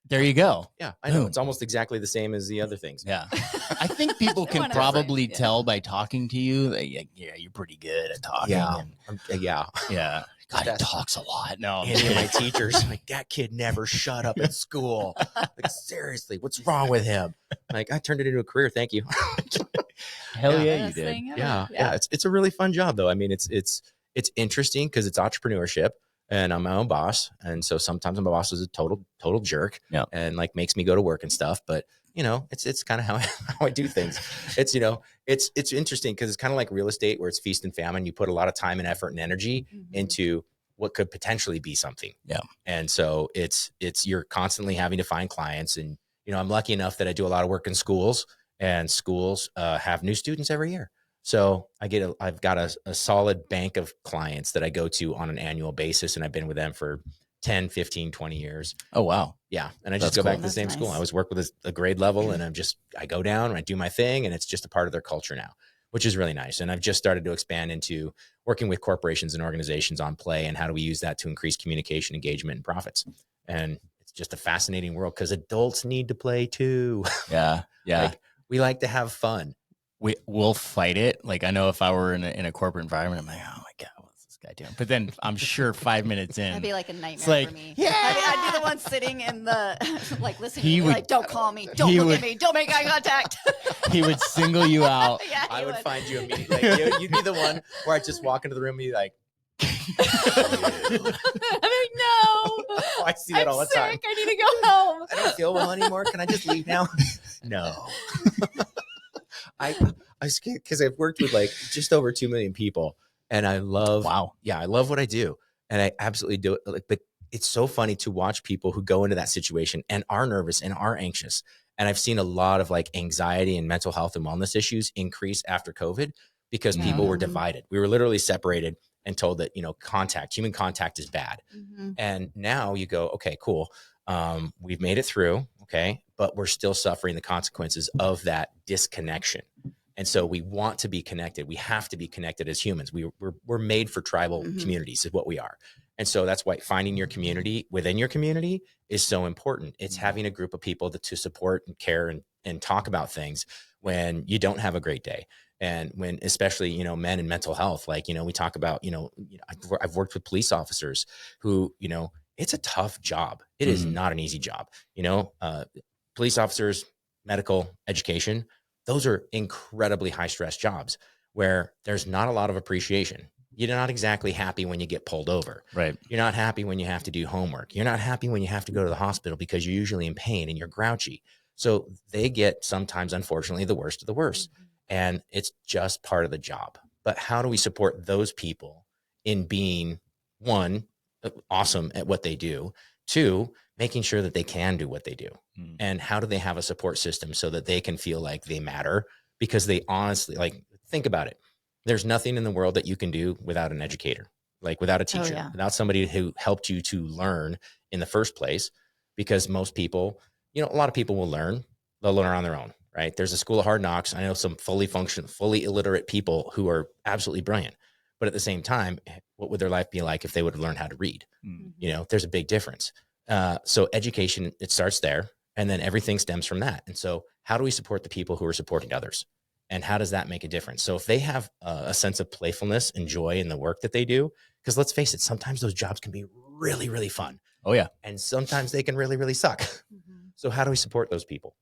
There you go. Yeah, I know. It's almost exactly the same as the other things. Yeah. I think people can probably tell by talking to you that, you're pretty good at talking. Yeah. Yeah. God, he talks a lot. No. Any of my teachers, like, that kid never shut up at school. Like, seriously, what's wrong with him? Like, I turned it into a career. Thank you. Hell yeah, you did. Yeah. It's a really fun job, though. I mean, it's interesting because it's entrepreneurship. and I'm my own boss. And so sometimes my boss is a total jerk and like makes me go to work and stuff. But it's kind of how I do things. It's, it's interesting because it's kind of like real estate where it's feast and famine. You put a lot of time and effort and energy into what could potentially be something. Yeah. And so you're constantly having to find clients. And, I'm lucky enough that I do a lot of work in schools, and schools have new students every year. So I've got a solid bank of clients that I go to on an annual basis. And I've been with them for 10, 15, 20 years. Oh, wow. Yeah. And I just go back to the same school. I always work with a grade level, and I go down and I do my thing, and it's just a part of their culture now, which is really nice. And I've just started to expand into working with corporations and organizations on play, and how do we use that to increase communication, engagement, and profits. And it's just a fascinating world because adults need to play too. Yeah. Yeah. We like to have fun. We'll fight it. Like, I know if I were in a corporate environment, I'm like, oh my God, what's this guy doing? But then I'm sure 5 minutes in, that'd be like a nightmare for me. Yeah. I'd be the one sitting in the, like, listening, like, don't call me, don't look at me, don't make eye contact. He would single you out. Yeah, I would find you immediately. Like, you'd be the one where I just walk into the room and be like, I'm like, no. I see that all the time. I need to go home. I don't feel well anymore. Can I just leave now? No. I because I've worked with like just over 2 million people, and I love, I love what I do, and I absolutely do it. But it's so funny to watch people who go into that situation and are nervous and are anxious. And I've seen a lot of like anxiety and mental health and wellness issues increase after COVID because people were divided. We were literally separated and told that, human contact is bad. And now you go, okay, cool. We've made it through. Okay. But we're still suffering the consequences of that disconnection. And so we want to be connected. We have to be connected as humans. We're made for tribal communities is what we are. And so that's why finding your community within your community is so important. It's having a group of people to support and care and talk about things when you don't have a great day. And when, especially, men and mental health, like, we talk about, I've worked with police officers who, it's a tough job. It is not an easy job. Police officers, medical, education, those are incredibly high stress jobs where there's not a lot of appreciation. You're not exactly happy when you get pulled over. Right. You're not happy when you have to do homework. You're not happy when you have to go to the hospital because you're usually in pain and you're grouchy. So they get sometimes, unfortunately, the worst of the worst. And it's just part of the job. But how do we support those people in being, one, awesome at what they do, two, making sure that they can do what they do? And how do they have a support system so that they can feel like they matter? Because they honestly, like, think about it. There's nothing in the world that you can do without an educator, like without a teacher, without somebody who helped you to learn in the first place. Because most people, a lot of people will learn, they'll learn on their own, right? There's a school of hard knocks. I know some fully illiterate people who are absolutely brilliant. But at the same time, what would their life be like if they would have learned how to read? There's a big difference. So education, it starts there, and then everything stems from that. And so how do we support the people who are supporting others? And how does that make a difference? So if they have a sense of playfulness and joy in the work that they do, because let's face it, sometimes those jobs can be really, really fun. Oh yeah. And sometimes they can really, really suck. So how do we support those people?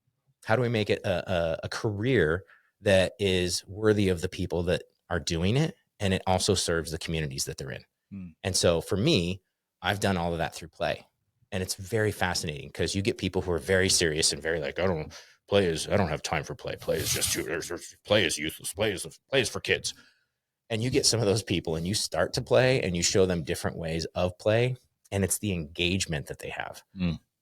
How do we make it a career that is worthy of the people that are doing it? And it also serves the communities that they're in. And so for me, I've done all of that through play. And it's very fascinating because you get people who are very serious and very like, I don't have time for play. Play is just play is useless. Play is for kids. And you get some of those people and you start to play and you show them different ways of play. And it's the engagement that they have.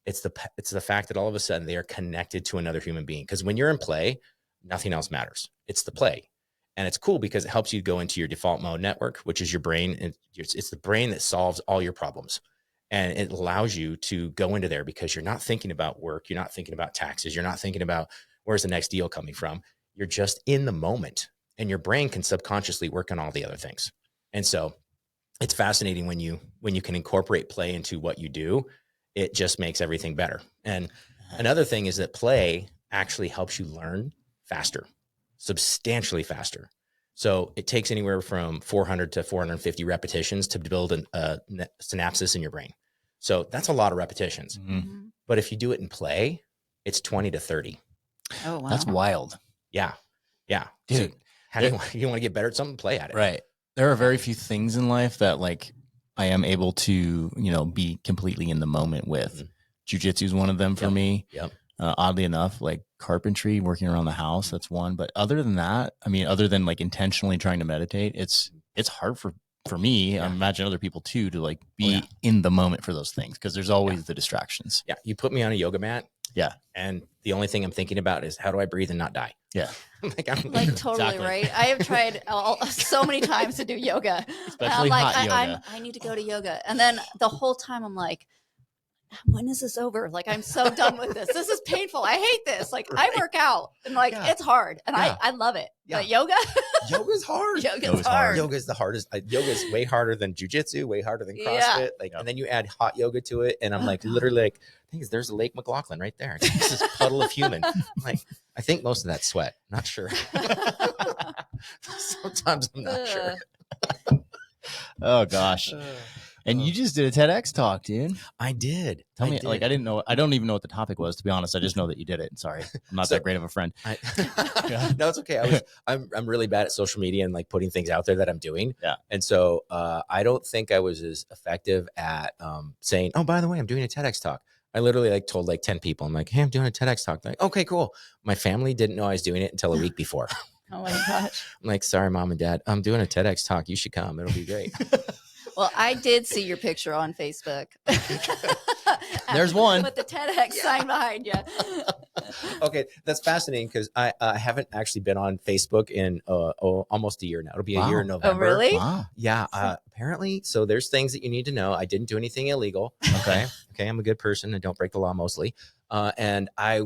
It's the fact that all of a sudden they are connected to another human being. Because when you're in play, nothing else matters. It's the play. And it's cool because it helps you go into your default mode network, which is your brain. It's the brain that solves all your problems. And it allows you to go into there because you're not thinking about work. You're not thinking about taxes. You're not thinking about where's the next deal coming from. You're just in the moment, and your brain can subconsciously work on all the other things. And so it's fascinating when you can incorporate play into what you do. It just makes everything better. And another thing is that play actually helps you learn faster, substantially faster. So it takes anywhere from 400 to 450 repetitions to build a synapses in your brain. So that's a lot of repetitions. But if you do it in play, it's 20 to 30. Oh, wow. That's wild. Yeah. Yeah. Dude, so you want to get better at something, play at it. Right. There are very few things in life that, like, I am able to, be completely in the moment with. Jiu-jitsu is one of them for me. Yep. Oddly enough, like carpentry, working around the house, that's one. But other than that, other than like intentionally trying to meditate, it's hard for me. I imagine other people too, to like be in the moment for those things, because there's always the distractions. Yeah. You put me on a yoga mat. Yeah. And the only thing I'm thinking about is, how do I breathe and not die? Yeah. I'm totally exactly. Right. I have tried so many times to do yoga. Especially hot yoga. I need to go to yoga. And then the whole time I'm like, when is this over? Like, I'm so done with this. This is painful. I hate this. Like, I work out and like, it's hard and I love it. Yeah. But yoga's hard. Yoga's hard. Yoga's the hardest. Yoga's way harder than jujitsu, way harder than CrossFit. And then you add hot yoga to it. And I'm like, literally like, there's a Lake Mclachlan right there. This is puddle of human. I'm like, I think most of that's sweat. Not sure. Sometimes I'm not sure. Oh gosh. And you just did a TEDx talk, dude. I did. Tell me, like, I didn't know. I don't even know what the topic was, to be honest. I just know that you did it. Sorry, I'm not that great of a friend. No, it's okay. I'm really bad at social media and like putting things out there that I'm doing. Yeah. And so I don't think I was as effective at saying, oh, by the way, I'm doing a TEDx talk. I literally like told like 10 people. I'm like, hey, I'm doing a TEDx talk. They're like, okay, cool. My family didn't know I was doing it until a week before. Oh my gosh. I'm like, sorry, mom and dad, I'm doing a TEDx talk. You should come. It'll be great. Well, I did see your picture on Facebook. There's one with the TEDx sign behind you. Okay, that's fascinating because I haven't actually been on Facebook in almost a year now. It'll be a year in November. Oh, really? Wow. Yeah. Apparently, so there's things that you need to know. I didn't do anything illegal. Okay. I'm a good person. I don't break the law mostly. And I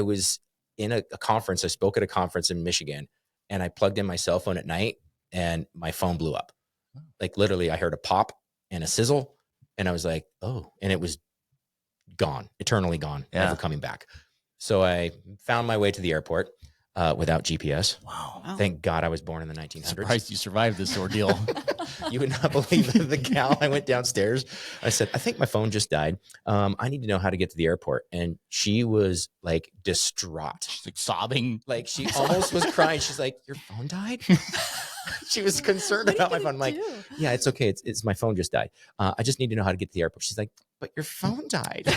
was in a conference. I spoke at a conference in Michigan, and I plugged in my cell phone at night, and my phone blew up. Like literally, I heard a pop and a sizzle, and I was like, oh, and it was gone, eternally gone, never coming back. So I found my way to the airport without GPS. Wow. Thank God I was born in the 1900s. Surprised you survived this ordeal. You would not believe the gal. I went downstairs. I said, I think my phone just died. I need to know how to get to the airport. And she was like distraught. She's like sobbing. Like she almost was crying. She's like, your phone died? She was concerned about my phone. I'm like, yeah, it's okay. It's my phone just died. I just need to know how to get to the airport. She's like, but your phone died.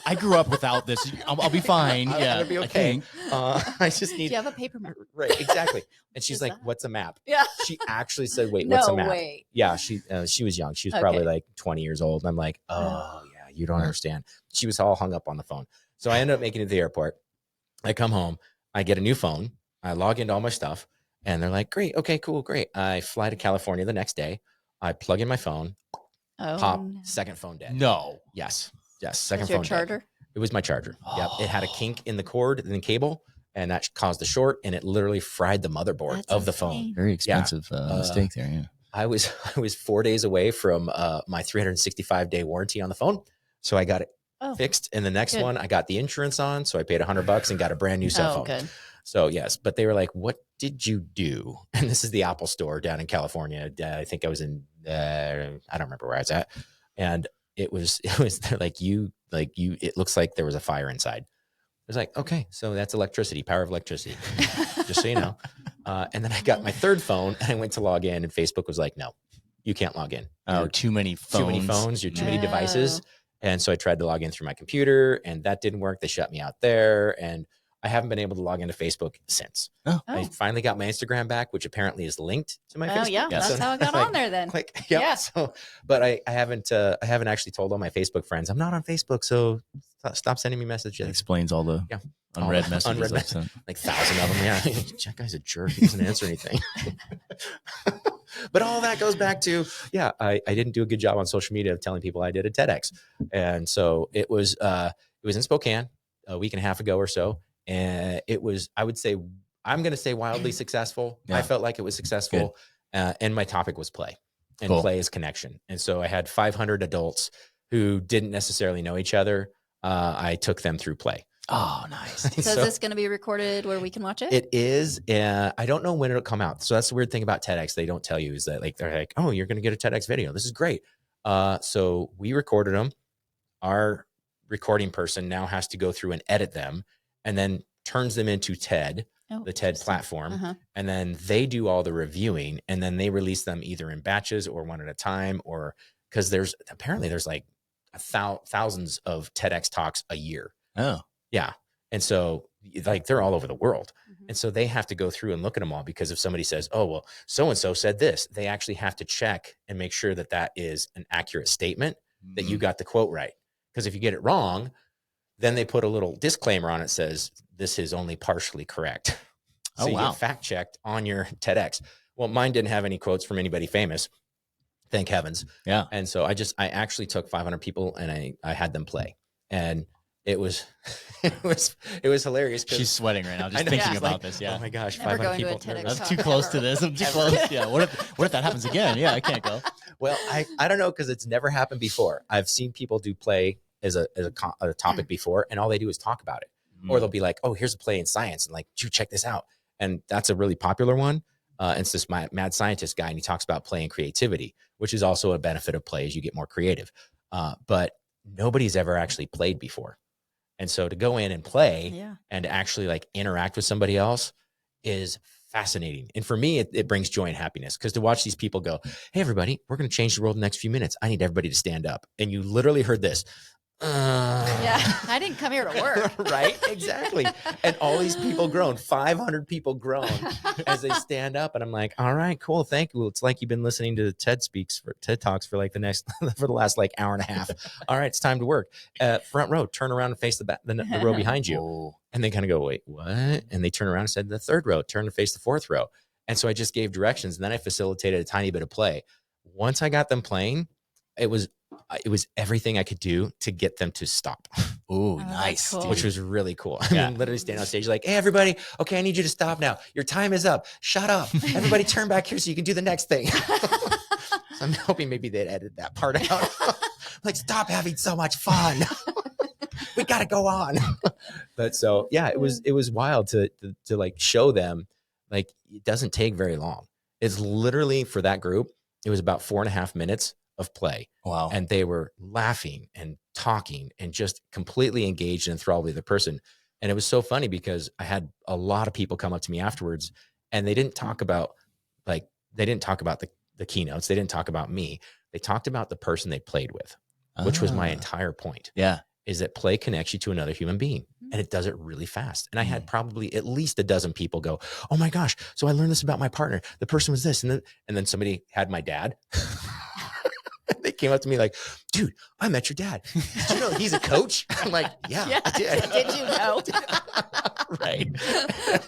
I grew up without this. I'll be fine. I'm gonna be okay. I just need. Do you have a paper map? Right, exactly. And she's like, "What's a map?" Yeah. She actually said, "Wait, what's a map?" No way. Yeah, she was young. She was probably like 20 years old. And I'm like, "Oh yeah, you don't understand." She was all hung up on the phone. So I ended up making it to the airport. I come home. I get a new phone. I log into all my stuff, and they're like, "Great, okay, cool, great." I fly to California the next day. I plug in my phone. Pop, second phone dead. No. Yes. Second phone. Your dead. charger? It was my charger. Yep. It had a kink in the cord and the cable, and that caused a short, and it literally fried the motherboard of the phone. Very expensive mistake there. Yeah. I was 4 days away from my 365-day warranty on the phone. So I got it fixed. And the next one, I got the insurance on. So I paid $100 and got a brand new cell phone. Good. So yes, but they were like, what did you do? And this is the Apple store down in California. I think I was in, I don't remember where I was at. And it was they're like, it looks like there was a fire inside. I was like, okay, so that's electricity, power of electricity, just so you know. And then I got my third phone and I went to log in, and Facebook was like, no, you can't log in. Too many phones. You're too many devices. And so I tried to log in through my computer, and that didn't work. They shut me out there. And I haven't been able to log into Facebook since. I finally got my Instagram back, which apparently is linked to my Facebook. Yeah, that's how I got on there then. Click. Yep. Yeah. So, but I haven't actually told all my Facebook friends I'm not on Facebook. So stop sending me messages. That explains all the unread messages. Like 1,000 of them. Yeah, that guy's a jerk. He doesn't answer anything. But all that goes back to I didn't do a good job on social media of telling people I did a TEDx, and so it was in Spokane a week and a half ago or so. And it was, I'm going to say wildly successful. I felt like it was successful. And my topic was play, and play is connection. And so I had 500 adults who didn't necessarily know each other. I took them through play. Oh, nice. So is this going to be recorded where we can watch it? It is. I don't know when it'll come out. So that's the weird thing about TEDx. They don't tell you is that like, they're like, oh, you're going to get a TEDx video. This is great. So we recorded them. Our recording person now has to go through and edit them, and then turns them into TED, the TED platform. And then they do all the reviewing, and then they release them either in batches or one at a time, or because apparently there's like thousands of TEDx talks a year. Oh, yeah. And so like they're all over the world. Mhm. And so they have to go through and look at them all, because if somebody says, oh, well, so-and-so said this, they actually have to check and make sure that that is an accurate statement, that you got the quote right. Because if you get it wrong, then they put a little disclaimer on it, says this is only partially correct. So you get fact checked on your TEDx. Well, mine didn't have any quotes from anybody famous. Thank heavens. Yeah. And so I actually took 500 people and I had them play. And it was hilarious. She's sweating right now just thinking about this. Yeah. Oh my gosh, Never 500 going to people. a TEDx That's talk too close to ever. this. I'm too close. Yeah. What if that happens again? Yeah, I can't go. Well, I don't know, because it's never happened before. I've seen people do play as a topic before, and all they do is talk about it. Or they'll be like, oh, here's a play in science, and like, check this out. And that's a really popular one. And it's this mad scientist guy, and he talks about play and creativity, which is also a benefit of play as you get more creative. But nobody's ever actually played before. And so to go in and play and to actually like interact with somebody else is fascinating. And for me, it brings joy and happiness, because to watch these people go, hey, everybody, we're going to change the world in the next few minutes. I need everybody to stand up. And you literally heard this. Yeah, I didn't come here to work. Right? Exactly. And all these people groan, 500 people groan as they stand up. And I'm like, all right, cool. Thank you. It's like you've been listening to TED Talks for like for the last like hour and a half. All right, it's time to work. Front row, turn around and face the row behind you. Oh. And they kind of go, wait, what? And they turn around and said, the third row, turn to face the fourth row. And so I just gave directions, and then I facilitated a tiny bit of play. Once I got them playing, it was everything I could do to get them to stop. Ooh, that's nice. cool. Which was really cool. I mean, literally standing on stage like, hey, everybody, okay, I need you to stop now. Your time is up. Shut up. Everybody turn back here so you can do the next thing. So I'm hoping maybe they'd edit that part out. Like, stop having so much fun. We got to go on. But so, yeah, it was wild to like show them, like, it doesn't take very long. It's literally, for that group, it was about 4.5 minutes of play. Wow. And they were laughing and talking and just completely engaged and enthralled with the person. And it was so funny, because I had a lot of people come up to me afterwards, and they didn't talk about the keynotes. They didn't talk about me. They talked about the person they played with, which was my entire point. Yeah. Is that play connects you to another human being, and it does it really fast. And I had probably at least a dozen people go, oh my gosh, so I learned this about my partner. The person was this. And then somebody had my dad. They came up to me like, dude, I met your dad. Did you know he's a coach? I'm like, yeah, I did. Did you know? Right.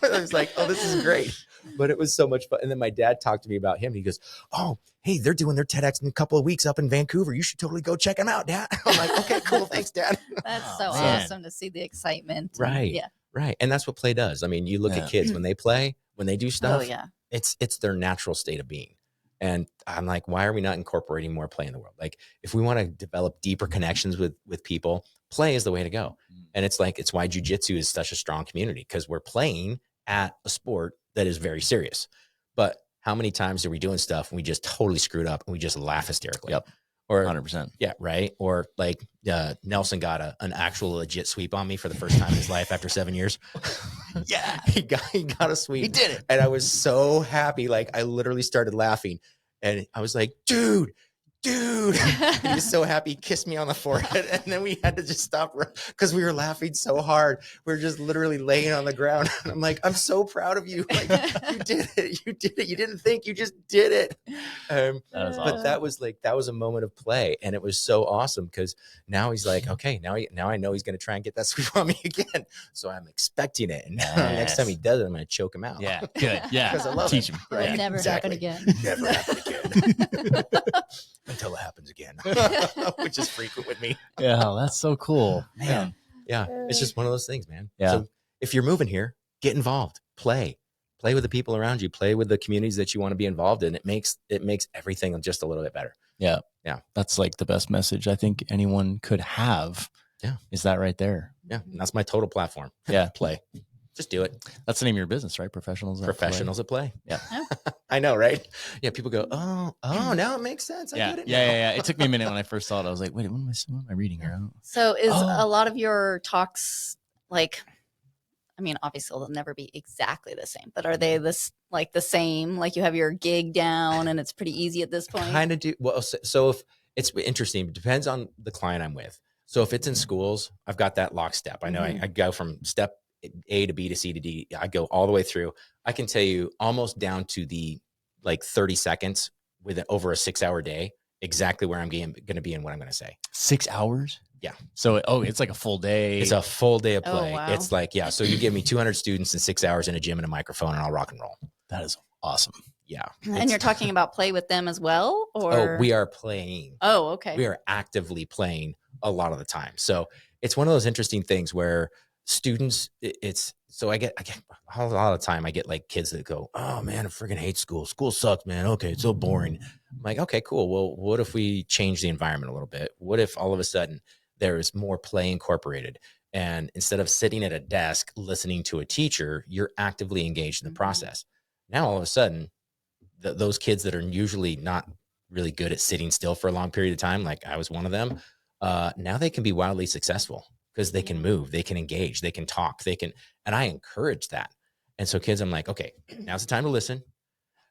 I was like, oh, this is great. But it was so much fun. And then my dad talked to me about him. He goes, oh, hey, they're doing their TEDx in a couple of weeks up in Vancouver. You should totally go check them out, Dad. I'm like, okay, cool. Thanks, Dad. That's so man. awesome to see the excitement. Right. Yeah. Right. And that's what play does. I mean, you look at kids when they play, when they do stuff, Oh, yeah. it's their natural state of being. And I'm like, why are we not incorporating more play in the world? Like, if we want to develop deeper connections with people, play is the way to go. And it's why jujitsu is such a strong community, because we're playing at a sport that is very serious. But how many times are we doing stuff and we just totally screwed up and we just laugh hysterically? Yep. Or 100%. Yeah, right. Or like Nelson got an actual legit sweep on me for the first time in his life after 7 years. Yeah, he got a sweep. He did it. And I was so happy. Like, I literally started laughing, and I was like, dude. He was so happy. He kissed me on the forehead, and then we had to just stop because we were laughing so hard. We were just literally laying on the ground. And I'm like, I'm so proud of you. Like, you did it. You did it. You didn't think, you just did it. That was awesome. But that was a moment of play, and it was so awesome, because now he's like, okay, now I know he's going to try and get that sweep on me again. So I'm expecting it, and next time he does it, I'm going to choke him out. Yeah, good. Yeah, 'Cause I love teach it. him. It'll Right, never exactly. happen again. Never happen again. Until it happens again, which is frequent with me. Yeah, that's so cool, man. Yeah, it's just one of those things, man. Yeah. So if you're moving here, get involved, play with the people around you, play with the communities that you want to be involved in. It makes everything just a little bit better. Yeah. Yeah. That's like the best message I think anyone could have. Yeah. Is that right there? Yeah, and that's my total platform. Yeah. Play. Just do it. That's the name of your business, right? Professionals at Play. Yeah. Yeah. I know, right? Yeah, people go, oh, now it makes sense. I Yeah. get it Yeah. now. Yeah. It took me a minute when I first saw it. I was like, wait, what am I reading here? So is Oh. a lot of your talks like, I mean, obviously they'll never be exactly the same, but are they the same? Like, you have your gig down and it's pretty easy at this point? Kind of do. Well, so It's interesting. It depends on the client I'm with. So if it's in schools, I've got that lockstep. I know I go from step A to B to C to D. I go all the way through. I can tell you almost down to the like 30 seconds with over a 6-hour day, exactly where I'm going to be and what I'm going to say. 6 hours? Yeah. So, it's like a full day. It's a full day of play. Oh, wow. It's like, yeah. So you give me 200 students in 6 hours in a gym and a microphone and I'll rock and roll. That is awesome. Yeah. And you're talking about play with them as well? Or? Oh, we are playing. Oh, okay. We are actively playing a lot of the time. So it's one of those interesting things where students, I get a lot of time I get like kids that go, oh man, I freaking hate school. School sucks, man. Okay. It's so boring. I'm like, okay, cool. Well, what if we change the environment a little bit? What if all of a sudden there's more play incorporated? And instead of sitting at a desk listening to a teacher, you're actively engaged in the process. Now, all of a sudden, those kids that are usually not really good at sitting still for a long period of time, like I was one of them, now they can be wildly successful because they can move, they can engage, they can talk, and I encourage that. And so kids, I'm like, okay, now's the time to listen.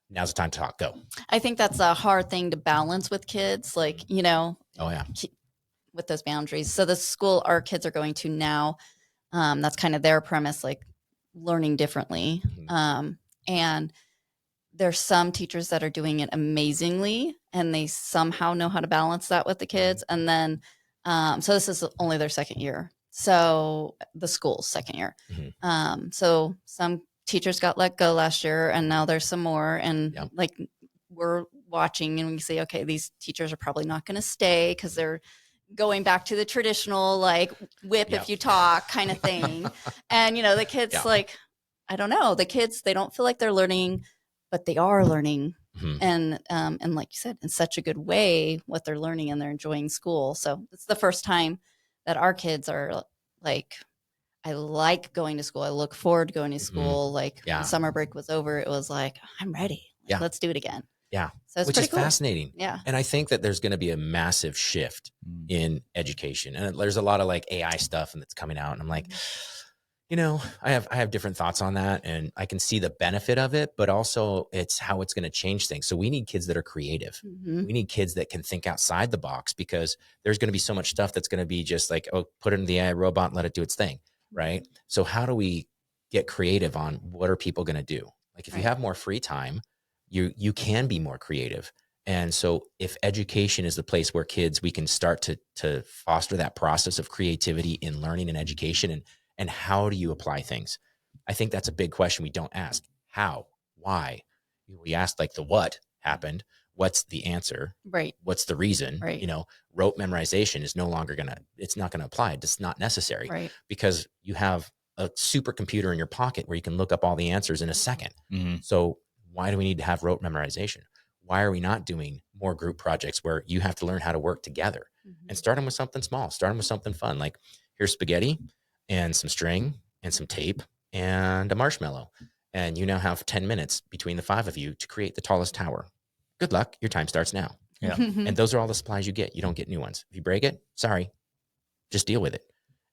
Now's the time to talk. Go. I think that's a hard thing to balance with kids. Like, Oh yeah. With those boundaries. So the school our kids are going to now, that's kind of their premise, like learning differently. And there's some teachers that are doing it amazingly and they somehow know how to balance that with the kids. And then, so this is only their second year. So the school's second year. So some teachers got let go last year and now there's some more. And like we're watching and we say, okay, these teachers are probably not going to stay because they're going back to the traditional, like whip if you talk kind of thing. And, the kids like, I don't know, the kids, they don't feel like they're learning, but they are learning. And like you said, in such a good way, what they're learning and they're enjoying school. So it's the first time that our kids are like, I like going to school. I look forward to going to school. Like when summer break was over, it was like, I'm ready. Like, let's do it again. Yeah. So it's which is cool. fascinating. Yeah. And I think that there's going to be a massive shift in education. And there's a lot of like AI stuff and that's coming out. And I'm like, I have different thoughts on that and I can see the benefit of it, but also it's how it's going to change things. So we need kids that are creative. We need kids that can think outside the box because there's going to be so much stuff that's going to be just like, oh, put it in the AI robot and let it do its thing. Right. So how do we get creative on what are people going to do? Like if you have more free time, you can be more creative. And so if education is the place where we can start to foster that process of creativity in learning and education and how do you apply things? I think that's a big question we don't ask. How? Why? We asked like the what happened. What's the answer? Right. What's the reason? Right. Rote memorization is no longer it's not going to apply. It's not necessary because you have a supercomputer in your pocket where you can look up all the answers in a second. So why do we need to have rote memorization? Why are we not doing more group projects where you have to learn how to work together and start them with something small, start them with something fun? Like here's spaghetti and some string and some tape and a marshmallow. And you now have 10 minutes between the 5 of you to create the tallest tower. Good luck. Your time starts now. Yeah. And those are all the supplies you get. You don't get new ones. If you break it, sorry, just deal with it.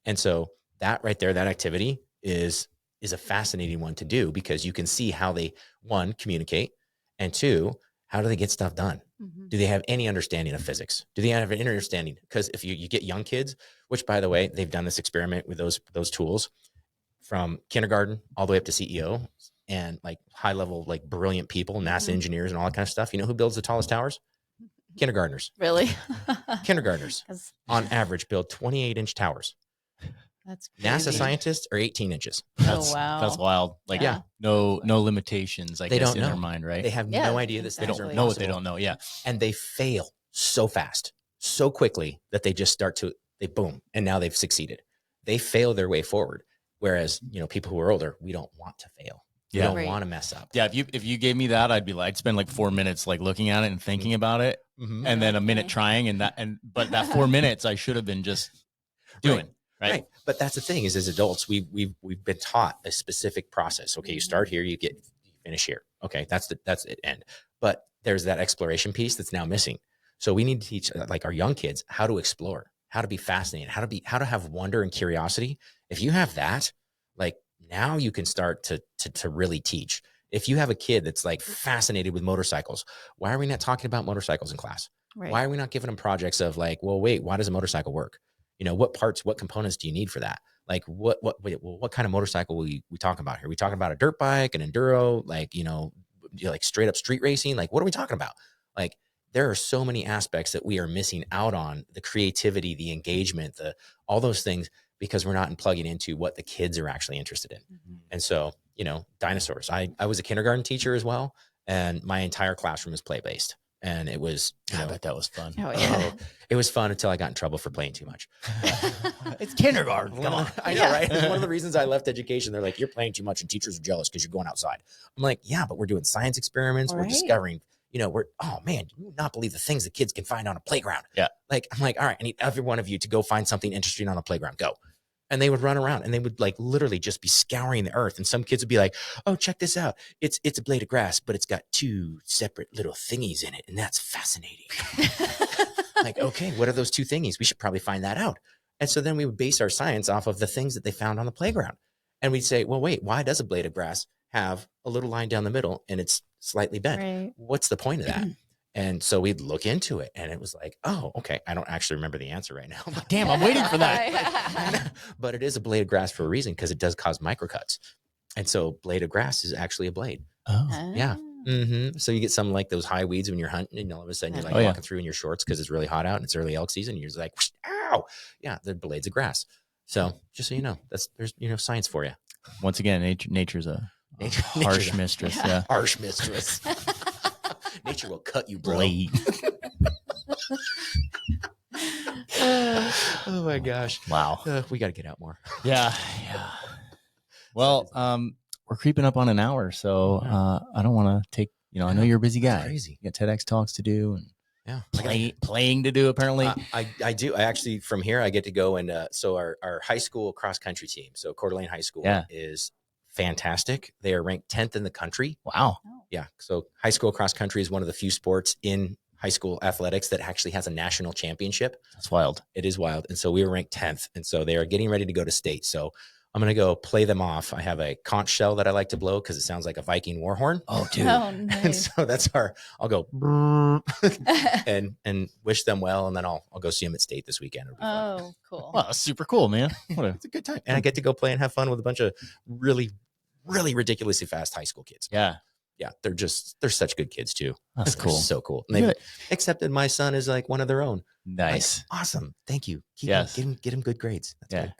And so that right there, that activity is a fascinating one to do because you can see how they, 1, communicate, and 2, how do they get stuff done? Do they have any understanding of physics? Do they have an understanding? Because if you get young kids, which by the way, they've done this experiment with those tools from kindergarten all the way up to CEO and like high level, like brilliant people, NASA engineers and all that kind of stuff. You know who builds the tallest towers? Kindergartners. Really? Kindergartners on average build 28-inch towers. That's crazy. NASA scientists are 18 inches. Wow. That's wild. Like, no limitations, I guess, in their mind, right? They have no idea this They things don't are know what possible. they don't know. Yeah. And they fail so fast, so quickly that they just they boom, and now they've succeeded. They fail their way forward. Whereas, people who are older, we don't want to fail. We don't want to mess up. Yeah. If you gave me that, I'd spend like 4 minutes like looking at it and thinking about it and then a minute trying but that 4 minutes I should have been just doing. Right. But that's the thing is as adults, we've been taught a specific process. Okay. You start here, you finish here. Okay. That's it end. But there's that exploration piece that's now missing. So we need to teach like our young kids how to explore, how to be fascinated, how to have wonder and curiosity. If you have that, like now you can start to really teach. If you have a kid that's like fascinated with motorcycles, why are we not talking about motorcycles in class? Right. Why are we not giving them projects of like, well, wait, why does a motorcycle work? You know, what parts, what components do you need for that? Like what kind of motorcycle we talking about here? We talking about a dirt bike, an enduro, like, like straight up street racing? Like, what are we talking about? Like, there are so many aspects that we are missing out on: the creativity, the engagement, all those things, because we're not plugging into what the kids are actually interested in. Mm-hmm. And so, dinosaurs. I was a kindergarten teacher as well, and my entire classroom was play-based. And it was, I bet that was fun. Oh, yeah. it was fun until I got in trouble for playing too much. It's kindergarten. Come on. I know, right? It's one of the reasons I left education. They're like, you're playing too much and teachers are jealous because you're going outside. I'm like, yeah, but we're doing science experiments. We're discovering, oh man, you would not believe the things the kids can find on a playground. Yeah. Like, I'm like, all right, I need every one of you to go find something interesting on a playground. Go. And they would run around and they would like literally just be scouring the earth. And some kids would be like, oh, check this out. It's a blade of grass, but it's got 2 separate little thingies in it. And that's fascinating. Like, okay, what are those 2 thingies? We should probably find that out. And so then we would base our science off of the things that they found on the playground. And we'd say, well, wait, why does a blade of grass have a little line down the middle and it's slightly bent? Right. What's the point of that? And so we'd look into it and it was like, oh, okay. I don't actually remember the answer right now. Damn, I'm waiting for that. But it is a blade of grass for a reason, because it does cause microcuts. And so blade of grass is actually a blade. Oh. Yeah. Mm-hmm. So you get some like those high weeds when you're hunting, and all of a sudden you're like walking through in your shorts because it's really hot out and it's early elk season. And you're just like, ow. Yeah, they're blades of grass. So just so you know, there's science for you. Once again, nature's a harsh mistress. Yeah. Harsh mistress. Nature will cut you, bro. Blade. Oh my gosh. Wow. We got to get out more. Yeah. Well, we're creeping up on an hour, so I don't want to take. I know you're a busy guy. Crazy. You got TEDx talks to do and playing to do. Apparently, I do. I actually, from here, I get to go and so our high school cross country team. So Coeur d'Alene High School is fantastic. They are ranked 10th in the country. Wow. Yeah. So high school cross country is one of the few sports in high school athletics that actually has a national championship. That's wild. It is wild. And so we were ranked 10th. And so they are getting ready to go to state. So I'm going to go play them off. I have a conch shell that I like to blow because it sounds like a Viking war horn. Oh, dude. Oh, nice. And so that's I'll go and wish them well. And then I'll go see them at state this weekend. Oh, cool. Well, that's super cool, man. It's a good time. And I get to go play and have fun with a bunch of really, really ridiculously fast high school kids. Yeah. Yeah. They're such good kids too. That's cool. So cool. And they've accepted my son as like one of their own. Nice. Like, awesome. Thank you. Yes. Get him good grades. That's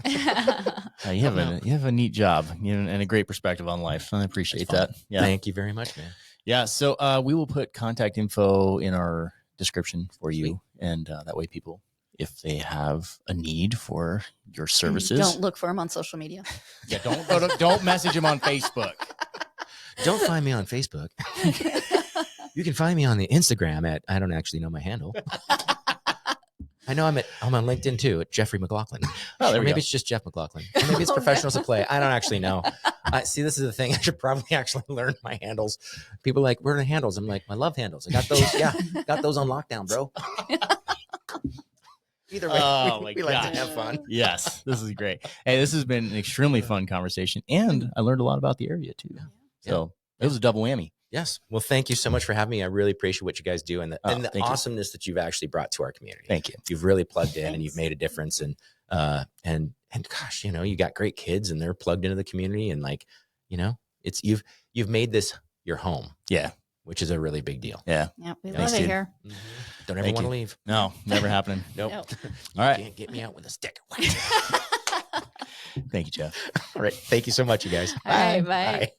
You have a neat job and a great perspective on life. I appreciate that. Yeah. Thank you very much, man. Yeah. So we will put contact info in our description for you. And that way people, if they have a need for your services. Don't look for them on social media. Yeah. Don't message them on Facebook. Don't find me on Facebook. You can find me on the Instagram at, I don't actually know my handle. I know I'm on LinkedIn too at Geoffrey McLaughlin. Oh, there we go. It's just Geoff McLaughlin. Or maybe it's professional supply. I don't actually know. See, this is the thing. I should probably actually learn my handles. People are like, where are the handles? I'm like, my love handles. I got those. Yeah, got those on lockdown, bro. Either way, we like to have fun. Yes, this is great. Hey, this has been an extremely fun conversation, and I learned a lot about the area too. So it was a double whammy. Yes. Well, thank you so much for having me. I really appreciate what you guys do and the awesomeness that you've actually brought to our community. Thank you. You've really plugged in and you've made a difference. And gosh, you got great kids and they're plugged into the community and it's you've made this your home. Yeah. Which is a really big deal. Yeah. We love it here. Mm-hmm. Don't ever want to leave. No, never happening. Nope. Nope. All right. Can't get me out with a stick. Thank you, Geoff. All right. Thank you so much, you guys. All right. Bye. Bye.